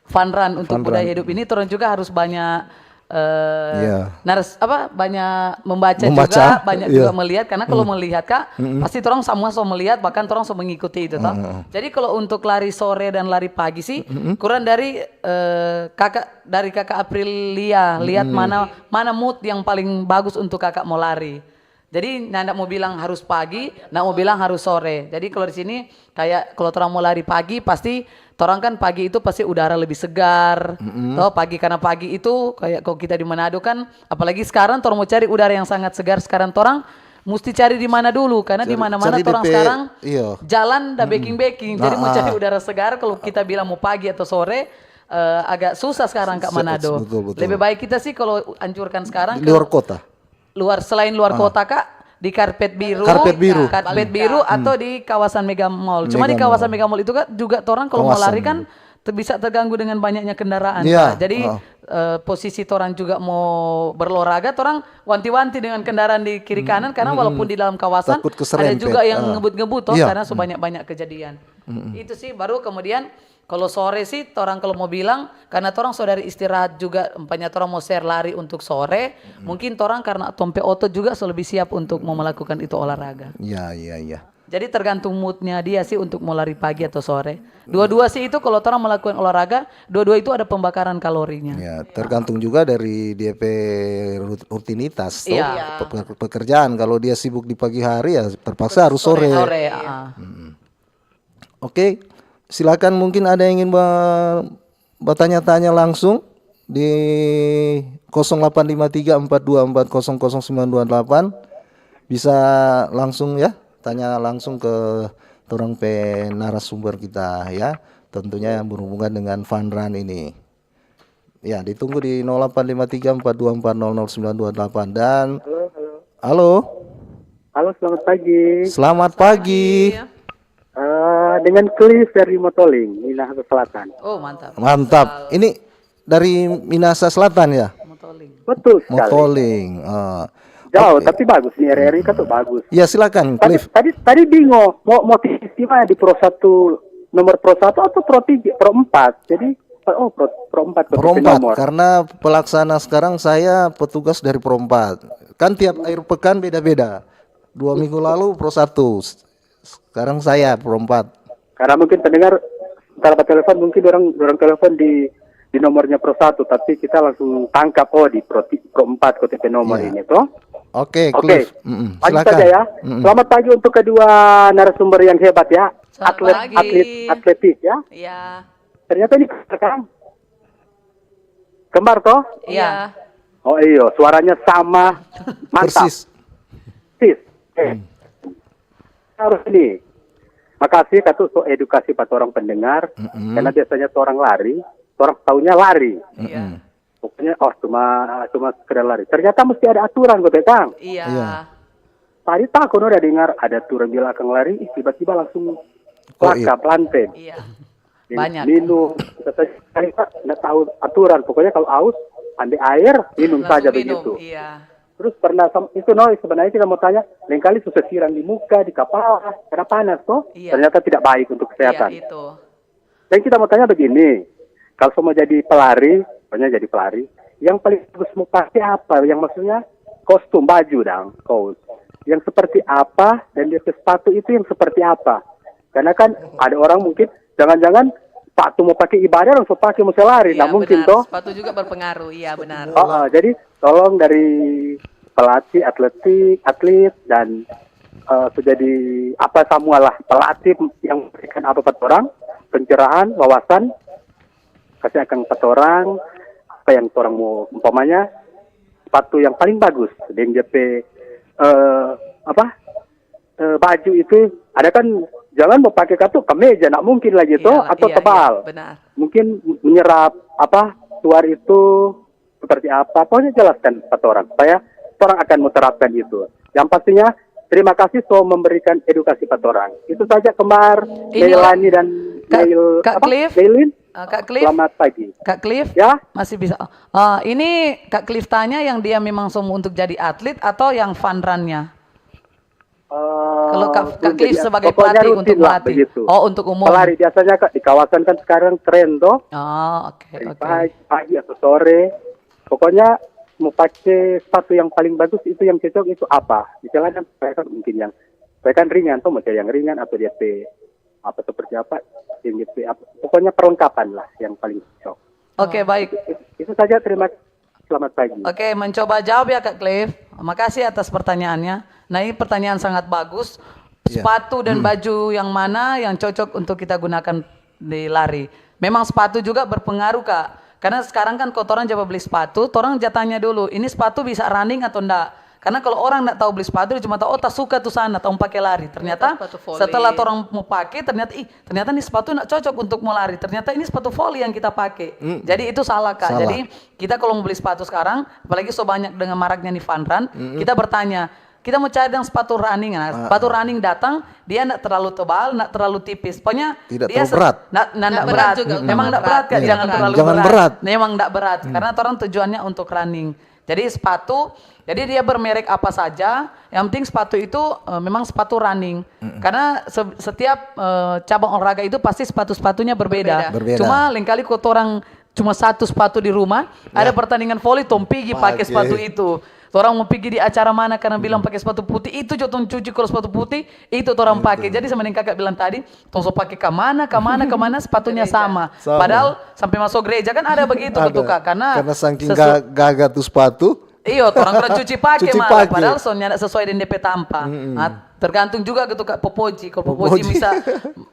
fun run untuk budaya hidup ini torang juga harus banyak banyak membaca juga, banyak juga melihat karena kalau melihat Kak pasti torang semua so melihat, bahkan torang so mengikuti itu toh. Jadi kalau untuk lari sore dan lari pagi sih kurang dari kakak Aprilia lihat mana mood yang paling bagus untuk kakak mau lari. Jadi nanda mau bilang harus pagi, ndak mau bilang harus sore. Jadi kalau di sini kayak kalau orang mau lari pagi pasti orang kan pagi itu pasti udara lebih segar. Toh pagi karena pagi itu kayak kalau kita di Manado kan apalagi sekarang orang mau cari udara yang sangat segar sekarang orang mesti cari di mana dulu karena di mana-mana orang sekarang jalan dah baking. Jadi mau cari udara segar kalau kita bilang mau pagi atau sore agak susah sekarang Kak Manado. Betul. Lebih baik kita sih kalau anjurkan sekarang di luar kota. Selain luar kota Kak, di karpet biru atau di kawasan Mega Mall. Cuma di kawasan Mega Mall itu Kak juga orang kalau mau lari kan bisa terganggu dengan banyaknya kendaraan Kak. Jadi posisi orang juga mau berolahraga orang wanti-wanti dengan kendaraan di kiri kanan karena walaupun di dalam kawasan ada juga yang ngebut-ngebut karena sebanyak-banyak kejadian. Itu sih baru kemudian kalau sore sih orang kalau mau bilang karena orang saudari istirahat juga umpamanya orang mau share lari untuk sore mungkin orang karena tompe otot juga lebih siap untuk mau melakukan itu olahraga. Iya. Jadi tergantung moodnya dia sih untuk mau lari pagi atau sore. Dua-dua sih itu kalau orang melakukan olahraga dua-dua itu ada pembakaran kalorinya. Ya, tergantung juga dari DP rutinitas pekerjaan. Kalau dia sibuk di pagi hari ya terpaksa harus sore. Oke. Silakan mungkin ada yang ingin bertanya-tanya langsung di 085342400928 bisa langsung ya tanya langsung ke orang narasumber kita ya, tentunya yang berhubungan dengan fun run ini. Ya, ditunggu di 085342400928 dan halo, selamat pagi. Selamat pagi. Dengan Cliff dari Motoling, Minahasa Selatan. Oh, mantap. Mantap. Ini dari Minahasa Selatan ya? Betul sekali. Motoling. Jauh, tapi bagus nih RRI kan tuh bagus. Ya silakan, Cliff. Tadi bingung mau TV mana di Pro 1 nomor Pro 1 atau Pro 3, Pro 4. Jadi Pro 4 Pro 4 karena pelaksana sekarang saya petugas dari Pro 4. Kan tiap akhir pekan beda-beda. 2 minggu lalu Pro 1. Sekarang saya Pro 4. Karena mungkin pendengar kalau telepon mungkin orang telepon di nomornya Pro 1 tapi kita langsung tangkap di Pro 4 KTP nomor ini toh. Oke. Silakan. Saja ya. Selamat pagi untuk kedua narasumber yang hebat ya. Atletis ya. Iya. Ternyata ini Kang. Kembar toh? Iya. Oh iya, suaranya sama. Mantap. Persis. Harus ini. Makasih katu so edukasi pada orang pendengar karena biasanya seorang lari, orang taunya lari. Pokoknya cuma sekedar lari. Ternyata mesti ada aturan gue Kang. Iya. Tadi takut udah dengar ada aturan bila akan lari, tiba-tiba langsung planten. Iya. Banyak. Minum. Saya nggak tahu aturan. Pokoknya kalau haus, ambil air, minum saja begitu. Iya. Terus pernah itu sebenarnya kita mau tanya, lain kali susah siram di muka, di kepala, karena panas toh. Iya. Ternyata tidak baik untuk kesehatan. Iya, itu. Dan kita mau tanya begini, kalau mau jadi pelari, pokoknya jadi pelari, yang paling bagus mau pakai apa? Yang maksudnya kostum, baju kaos. Yang seperti apa dan dia sepatu itu yang seperti apa? Karena kan ada orang mungkin jangan-jangan sepatu mau pakai ibadah langsung pakai mau lari, Iya, mungkin benar. toh. Sepatu juga berpengaruh, iya benar. Jadi tolong dari pelatih atlet dan jadi apa semua lah pelatih yang memberikan apa orang pencerahan, wawasan, kasih akan orang apa yang orang mau umpamanya sepatu yang paling bagus dengan DP baju itu ada kan jangan mau pakai kartu kemeja nak mungkin lagi tuh atau tebal. Benar. Mungkin menyerap suara itu seperti apa. Pokoknya jelaskan kata orang supaya orang akan menerapkan itu. Yang pastinya terima kasih sudah memberikan edukasi pada orang. Itu saja Kembar, Leilani dan Kak Cliff. Leilin. Kak Cliff. Selamat pagi. Kak Cliff. Ya. Masih bisa. Ini Kak Cliff tanya yang dia memang semua untuk jadi atlet atau yang fun run-nya? Kalau Kak Cliff sebagai pelatih untuk melatih. Oh, untuk umum. Pelari biasanya di kawasan kan sekarang tren toh. Oh, oke. Pagi atau sore. Pokoknya mau pakai sepatu yang paling bagus itu yang cocok itu apa? Misalnya mereka mungkin yang mereka ringan tuh mau yang ringan atau dia apa seperti apa yang gitu pokoknya perlengkapan lah yang paling cocok. Oke, baik. Itu saja, terima kasih. Selamat pagi. Oke, mencoba jawab ya Kak Cliff. Makasih atas pertanyaannya. Nah, ini pertanyaan sangat bagus. Sepatu dan baju yang mana yang cocok untuk kita gunakan di lari? Memang sepatu juga berpengaruh Kak. Karena sekarang kan kalau orang coba beli sepatu, orang tanya dulu, ini sepatu bisa running atau enggak? Karena kalau orang enggak tahu beli sepatu, dia cuma tahu, oh tak suka tuh sana, tahu pakai lari. Ternyata setelah orang mau pakai, ternyata ini sepatu enggak cocok untuk mau lari. Ternyata ini sepatu volley yang kita pakai. Jadi itu salah Kak. Jadi kita kalau mau beli sepatu sekarang, apalagi so banyak dengan maraknya nih fun run, kita bertanya, kita mau cari yang sepatu running. Nah, sepatu running datang, dia enggak terlalu tebal, enggak terlalu tipis. Pokoknya tidak dia terlalu berat. Enggak berat juga. Memang enggak berat Kak, jangan terlalu berat. Memang enggak berat karena orang tujuannya untuk running. Jadi sepatu, jadi dia bermerek apa saja, yang penting sepatu itu memang sepatu running. Karena setiap cabang olahraga itu pasti sepatu-sepatunya berbeda. Cuma lain kali kalau orang cuma satu sepatu di rumah, ada pertandingan volley, pigi pakai sepatu itu. Orang mau pergi di acara mana karena bilang pakai sepatu putih, itu jatuh cuci kalau sepatu putih, itu orang pakai. Jadi sama dengan kakak bilang tadi, tongso pakai kemana, sepatunya sama. Padahal sampai masuk gereja kan ada begitu betul Kak. Karena saking gagah tuh sepatu. Iya, orang kurang cuci pakai malah. Padahal soalnya sesuai dengan DP tampa. Tergantung juga gitu Kak Popoji. Kalau Popoji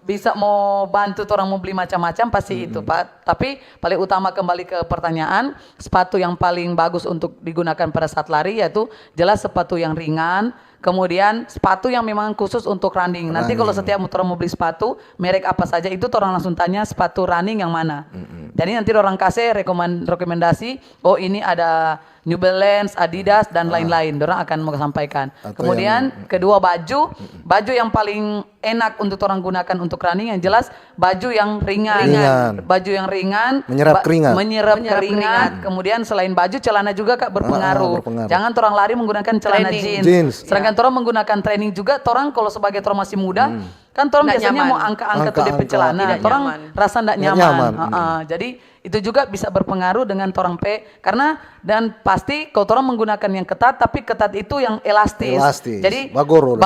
bisa mau bantu orang mau beli macam-macam pasti itu Pak. Tapi paling utama kembali ke pertanyaan, sepatu yang paling bagus untuk digunakan pada saat lari yaitu jelas sepatu yang ringan. Kemudian sepatu yang memang khusus untuk running. Nanti kalau setiap orang mau beli sepatu, merek apa saja itu orang langsung tanya sepatu running yang mana. Jadi nanti orang kasih rekomendasi, oh ini ada New Balance, Adidas dan lain-lain. Orang akan mau sampaikan. Kemudian kedua baju yang paling enak untuk orang gunakan untuk running yang jelas baju yang ringan. Baju yang ringan, menyerap keringat. Kemudian selain baju, celana juga Kak berpengaruh. Jangan orang lari menggunakan celana jeans. Sedangkan orang menggunakan training juga, orang kalau sebagai orang masih muda, kan orang biasanya mau angka-angka tuh DP celana, orang rasa tidak nyaman. Jadi itu juga bisa berpengaruh dengan orang karena dan pasti kalau orang menggunakan yang ketat, tapi ketat itu yang elastis. Jadi bagoro.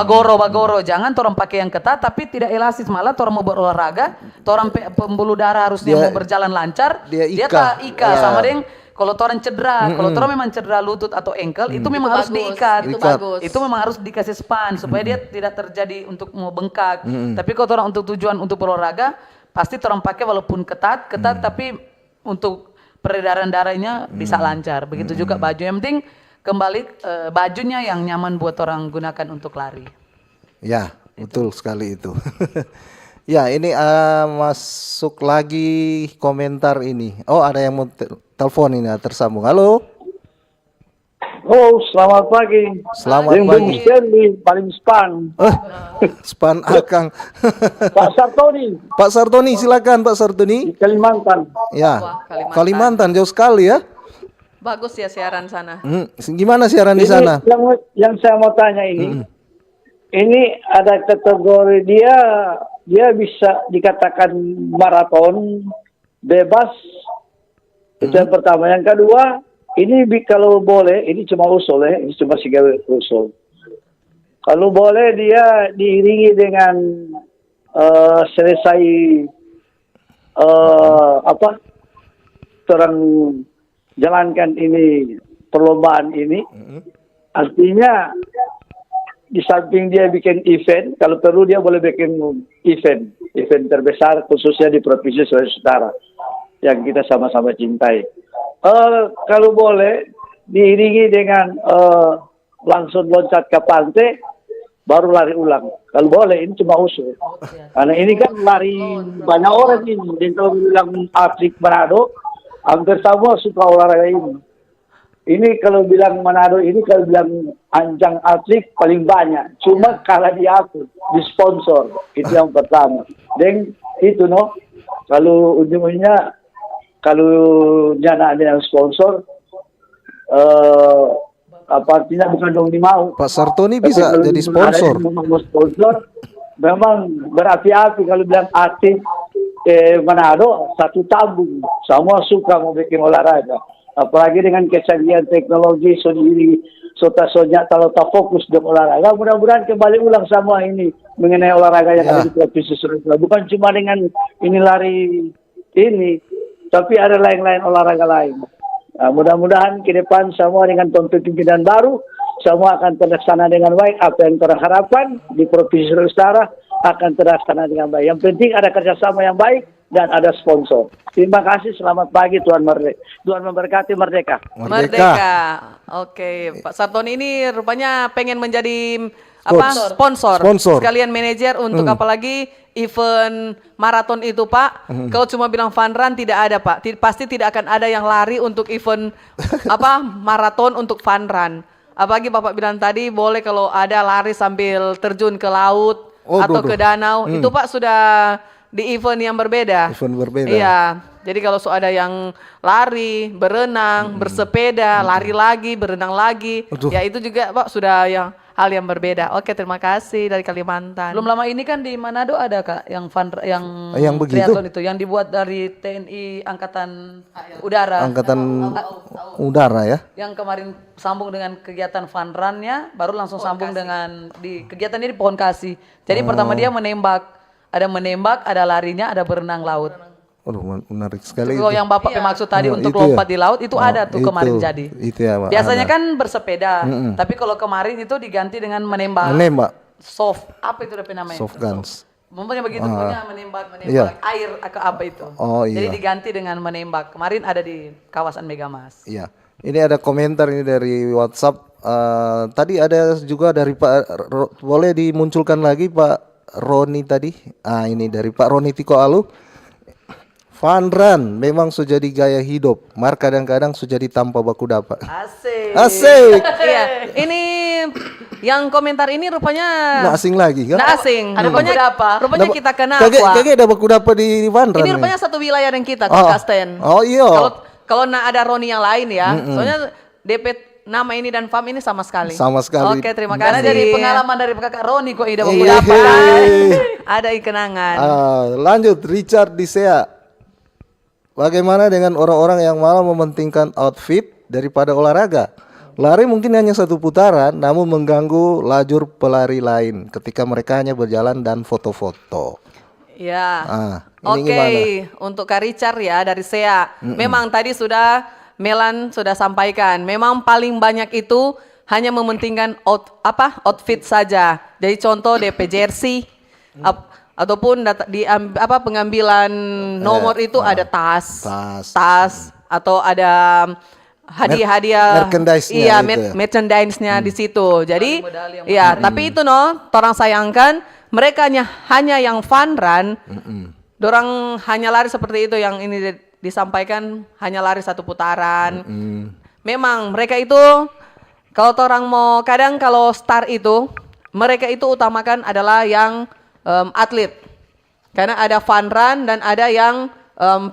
Jangan orang pakai yang ketat tapi tidak elastis, malah orang mau berolahraga, orang pembuluh darah harusnya mau berjalan lancar, dia tak ika sama dengan kalau orang cedera, kalau orang memang cedera lutut atau ankle, itu memang harus diikat. Itu memang harus dikasih span supaya dia tidak terjadi untuk mau bengkak. Tapi kalau orang untuk tujuan untuk berolahraga, pasti orang pakai walaupun ketat tapi untuk peredaran darahnya bisa lancar. Begitu juga baju. Yang penting kembali bajunya yang nyaman buat orang gunakan untuk lari. Ya, betul sekali itu. Ya, ini masuk lagi komentar ini. Oh, ada yang mau telepon ini tersambung. Halo. Oh, selamat pagi. Selamat pagi. Paling span. Span Akang. Pak Sartoni, silakan Pak Sartoni. Kalimantan. Ya, Kalimantan jauh sekali ya. Bagus ya siaran sana. Gimana siaran di sana? Yang saya mau tanya ini ada kategori dia bisa dikatakan maraton bebas. Itu yang pertama. Yang kedua, ini kalau boleh, ini cuma usul ya, ini cuma usul. Kalau boleh dia diiringi dengan selesai orang jalankan ini perlombaan ini, artinya di samping dia bikin event, kalau perlu dia boleh bikin event terbesar khususnya di Provinsi Sulawesi Utara yang kita sama-sama cintai. Kalau boleh diiringi dengan langsung loncat ke pantai, baru lari ulang. Kalau boleh, ini cuma usul. Karena ini kan lari banyak orang ini. Dan kalau bilang atlet Manado, hampir semua suka olahraga ini. Ini kalau bilang Manado ini, kalau bilang anjang atlet paling banyak. Cuma kalah di aku, di sponsor. Itu yang pertama. Dan itu kalau ujung-ujungnya, kalau jangan ada yang sponsor, apa artinya bukan dong dimau. Pak Sartoni bisa jadi sponsor. Sponsor memang berapi-api kalau bilang atlet Manado satu tabung. Semua suka mau bikin olahraga. Apalagi dengan kecanggihan teknologi sendiri, sonya kalau tak fokus di olahraga, mudah-mudahan kembali ulang semua ini mengenai olahraga yang ada di Provinsi Sulawesi Utara. Bukan cuma dengan ini lari ini, tapi ada lain-lain olahraga lain. Nah, mudah-mudahan ke depan semua dengan pimpinan baru, semua akan terlaksana dengan baik. Apa yang terharapkan di Provinsi Sulawesi Utara akan terlaksana dengan baik. Yang penting ada kerjasama yang baik dan ada sponsor. Terima kasih, selamat pagi Tuhan Merdeka. Tuhan memberkati Merdeka. Merdeka. Oke, Pak Sartoni ini rupanya pengen menjadi sponsor. Sekalian manajer untuk apalagi event maraton itu, Pak. Kalau cuma bilang fun run tidak ada, Pak. Pasti tidak akan ada yang lari untuk event maraton untuk fun run. Apalagi Bapak bilang tadi boleh kalau ada lari sambil terjun ke laut atau ke danau. Itu Pak sudah di event yang berbeda. Iya. Jadi kalau ada yang lari, berenang, bersepeda, lari lagi, berenang lagi, ya itu juga Pak sudah hal yang berbeda. Oke, terima kasih dari Kalimantan. Belum lama ini kan di Manado ada Kak yang begitu? triathlon itu yang dibuat dari TNI Angkatan Udara. Angkatan Udara ya. Yang kemarin sambung dengan kegiatan fun run-nya, baru langsung sambung dengan kegiatannya di Pohon Kasih. Jadi pertama dia menembak, ada larinya, ada berenang laut. Menarik sekali. Kalau yang Bapak maksud tadi untuk lompat di laut itu ada tuh kemarin jadi. Itu ya, Pak. Biasanya kan bersepeda, tapi kalau kemarin itu diganti dengan menembak. Soft, apa itu namanya? Soft guns. Pokoknya begitu punya menembak air ke apa itu. Jadi diganti dengan menembak. Kemarin ada di kawasan Megamas. Iya. Ini ada komentar ini dari WhatsApp. Tadi ada juga dari Pak. Boleh dimunculkan lagi Pak Roni tadi. Ini dari Pak Roni Tiko Alu. Fun run memang sudah jadi gaya hidup. Mar kadang-kadang sudah jadi tanpa baku dapat. Asik. Iya. Ini yang komentar ini rupanya asing lagi kan? Asing. Rupanya kita kena Kagak ada baku dapat di fun run. Ini rupanya satu wilayah dengan kita di Kasten. Oh iya. Kalau ada Roni yang lain ya. Soalnya DP nama ini dan FAM ini sama sekali. Oke, terima kasih. Karena dari pengalaman dari kakak Roni kok ide baku dapat. Ada kenangan. Lanjut Richard Disea. Bagaimana dengan orang-orang yang malah mementingkan outfit daripada olahraga? Lari mungkin hanya satu putaran, namun mengganggu lajur pelari lain ketika mereka hanya berjalan dan foto-foto. Ya. Oke, untuk Kak Richard ya dari SEA. Memang tadi Melan sudah sampaikan, memang paling banyak itu hanya mementingkan outfit saja. Jadi contoh DP jersey, ataupun pengambilan nomor itu ada tas atau ada hadiah merchandise-nya di situ. Jadi tapi itu orang sayangkan mereka hanya yang fun run. Dorang hanya lari seperti itu yang ini disampaikan, hanya lari satu putaran. Memang mereka itu kalau orang mau kadang kalau star itu mereka itu utamakan adalah yang atlet, karena ada fun run dan ada yang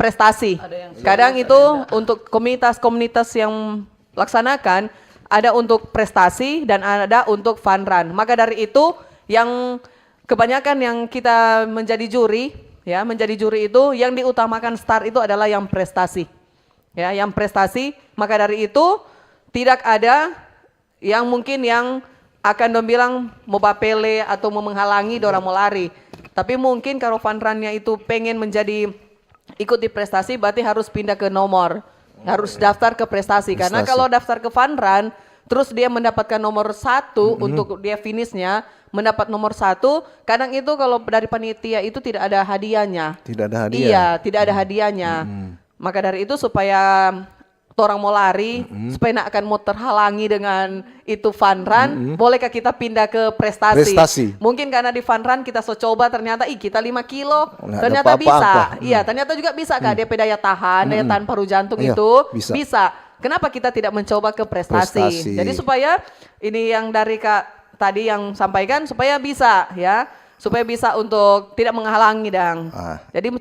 prestasi. Kadang itu untuk komunitas yang laksanakan ada untuk prestasi dan ada untuk fun run. Maka dari itu yang kebanyakan yang kita menjadi juri itu yang diutamakan star itu adalah yang prestasi. Ya, yang prestasi. Maka dari itu tidak ada yang mungkin yang akan bilang mau papele atau mau menghalangi orang mau lari. Tapi mungkin kalau fun run-nya itu pengen ikut di prestasi, berarti harus pindah ke nomor. Harus daftar ke prestasi. Karena kalau daftar ke fun run, terus dia mendapatkan nomor 1 untuk dia finishnya, mendapat nomor 1, kadang itu kalau dari panitia itu tidak ada hadiahnya. Tidak ada hadiah. Iya, tidak ada hadiahnya. Maka dari itu supaya orang mau lari, supaya nak akan mau terhalangi dengan itu fun run, bolehkah kita pindah ke prestasi? Prestasi. Mungkin karena di fun run kita coba ternyata kita 5 kilo, Nggak ada ternyata bisa. apa-apa. Iya, ternyata juga bisa Kak, dia daya tahan, daya tahan paru jantung Iya, itu bisa. Kenapa kita tidak mencoba ke prestasi? Prestasi. Jadi supaya ini yang dari Kak tadi yang sampaikan supaya bisa ya, supaya bisa untuk tidak menghalangi dang. Jadi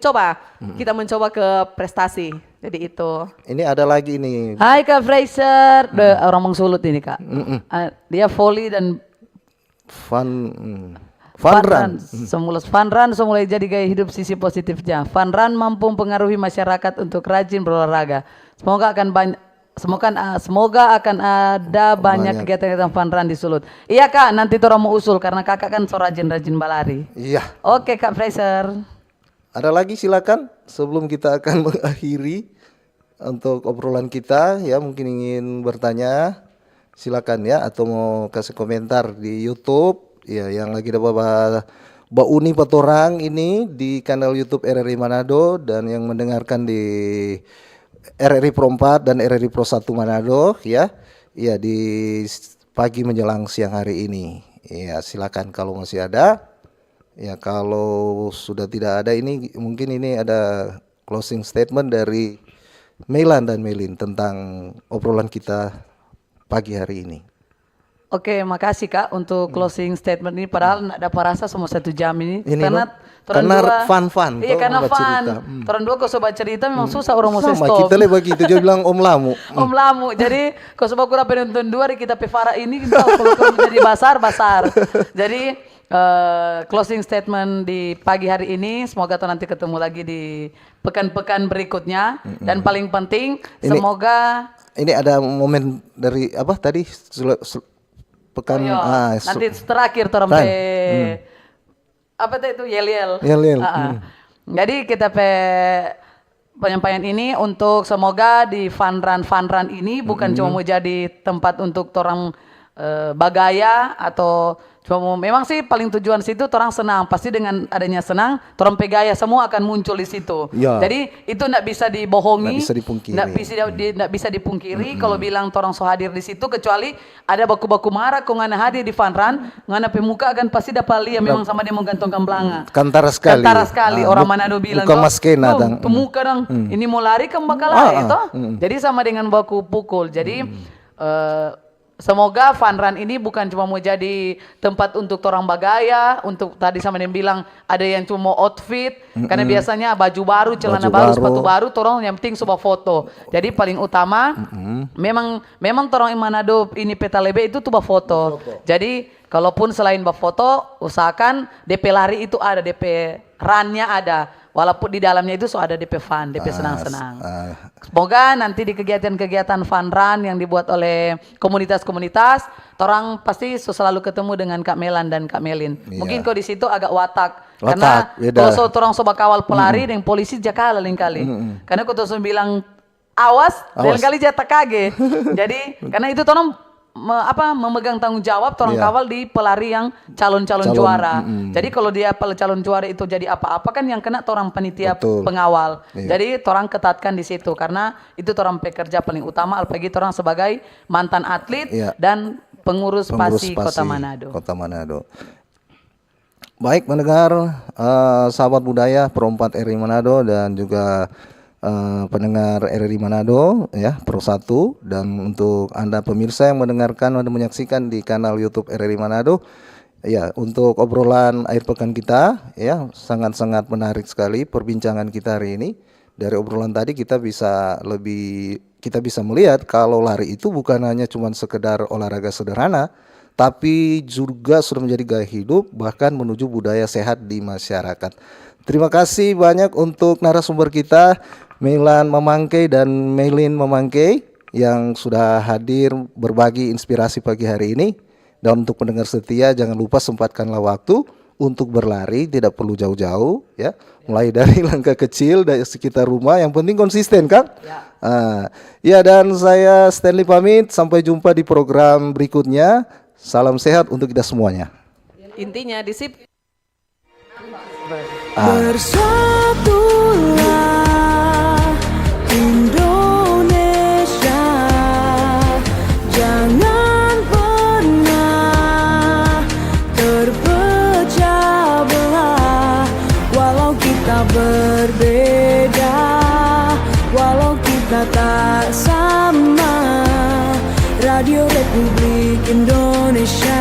kita mencoba ke prestasi. Jadi itu. Ini ada lagi nih. Hai Kak Fraser, orang Mangsulut ini Kak. Dia volley dan Fun run. Fun run semula jadi gaya hidup sisi positifnya. Fun run mampu mempengaruhi masyarakat untuk rajin berolahraga. Semoga akan ada banyak kegiatan-kegiatan fun run di Sulut. Iya Kak, nanti orang mau usul karena kakak kan so rajin-rajin balari. Iya. Oke Kak Fraser. Ada lagi silakan sebelum kita akan mengakhiri untuk obrolan kita ya, mungkin ingin bertanya silakan ya, atau mau kasih komentar di YouTube ya, yang lagi ada Mbak Uni Patorang ini di kanal YouTube RRI Manado, dan yang mendengarkan di RRI Pro 4 dan RRI Pro 1 Manado ya. Ya, di pagi menjelang siang hari ini. Ya, silakan kalau masih ada. Ya, kalau sudah tidak ada, ini mungkin ini ada closing statement dari Melan dan Melin tentang obrolan kita pagi hari ini. Oke, makasih Kak untuk closing statement ini. Padahal nggak dapat rasa semua 1 jam ini. Karena fun. Iya, karena fun. Orang dua kau sobat cerita memang susah orang mau Sama stop. kita begitu, dia bilang Om Lamu. Om Lamu. Jadi kau sobat kurang penonton 2 hari kita pevara ini kalau menjadi basar. Jadi closing statement di pagi hari ini, semoga nanti ketemu lagi di pekan-pekan berikutnya. Dan paling penting semoga ini ada momen dari apa tadi pekan nanti terakhir apa itu yel-yel. Jadi kita penyampaian ini untuk semoga di fun run ini bukan cuma mau jadi tempat untuk orang bagaya atau cuma memang sih paling tujuan situ orang senang, pasti dengan adanya senang orang pegaya semua akan muncul di situ. Ya. Jadi itu tidak bisa dibohongi, tidak bisa dipungkiri kalau bilang orang so hadir di situ, kecuali ada baku-baku marah kok ngana hadir di fun run, ngana pemuka akan pasti dapat lihat memang sama dia mau gantungkan belanga. Kantara sekali. Orang Manado bilang bukan maskena pemuka dong, ini mau lari kan bakal Jadi sama dengan baku pukul. Jadi semoga fun run ini bukan cuma mau jadi tempat untuk orang bagaya, untuk tadi sama yang bilang ada yang cuma mau outfit, karena biasanya baju baru, celana baru, sepatu baru, orang yang penting coba foto. Jadi paling utama memang orang Manado ini peta lebe itu tuh foto. Jadi kalaupun selain foto, usahakan DP lari itu ada, DP run-nya ada. Walaupun di dalamnya itu ada DP fun, DP senang-senang. Semoga nanti di kegiatan-kegiatan fun run yang dibuat oleh komunitas-komunitas, orang pasti selalu ketemu dengan Kak Melan dan Kak Melin. Mungkin kok di situ agak watak karena kalau orang sobat kawal pelari dengan polisi jakala lain kali. Karena kau terus bilang awas, lain kali jatah kage. Jadi karena itu orang memegang tanggung jawab orang kawal di pelari yang calon-calon juara. Jadi kalau dia calon juara itu jadi apa-apa kan yang kena orang panitia pengawal. Jadi orang ketatkan di situ karena itu orang pekerja paling utama, apalagi orang sebagai mantan atlet dan pengurus PASI Kota Manado. Baik mendengar sahabat budaya Pro 4 RRI Manado dan juga pendengar RRI Manado ya Pro 1, dan untuk Anda pemirsa yang mendengarkan dan menyaksikan di kanal YouTube RRI Manado ya, untuk obrolan akhir pekan kita ya, sangat-sangat menarik sekali perbincangan kita hari ini. Dari obrolan tadi kita bisa melihat kalau lari itu bukan hanya cuma sekedar olahraga sederhana, tapi juga sudah menjadi gaya hidup, bahkan menuju budaya sehat di masyarakat. Terima kasih banyak untuk narasumber kita, Melan Mamangkei dan Melin Mamangkei, yang sudah hadir berbagi inspirasi pagi hari ini. Dan untuk pendengar setia, jangan lupa sempatkanlah waktu untuk berlari, tidak perlu jauh-jauh ya. Mulai dari langkah kecil dari sekitar rumah, yang penting konsisten, Kang. Ya, dan saya Stanley pamit, sampai jumpa di program berikutnya. Salam sehat untuk kita semuanya. Intinya disiplin. Bersatulah Indonesia, jangan pernah terpecah belah. Walau kita berbeda, walau kita tak sama, Radio Republik Indonesia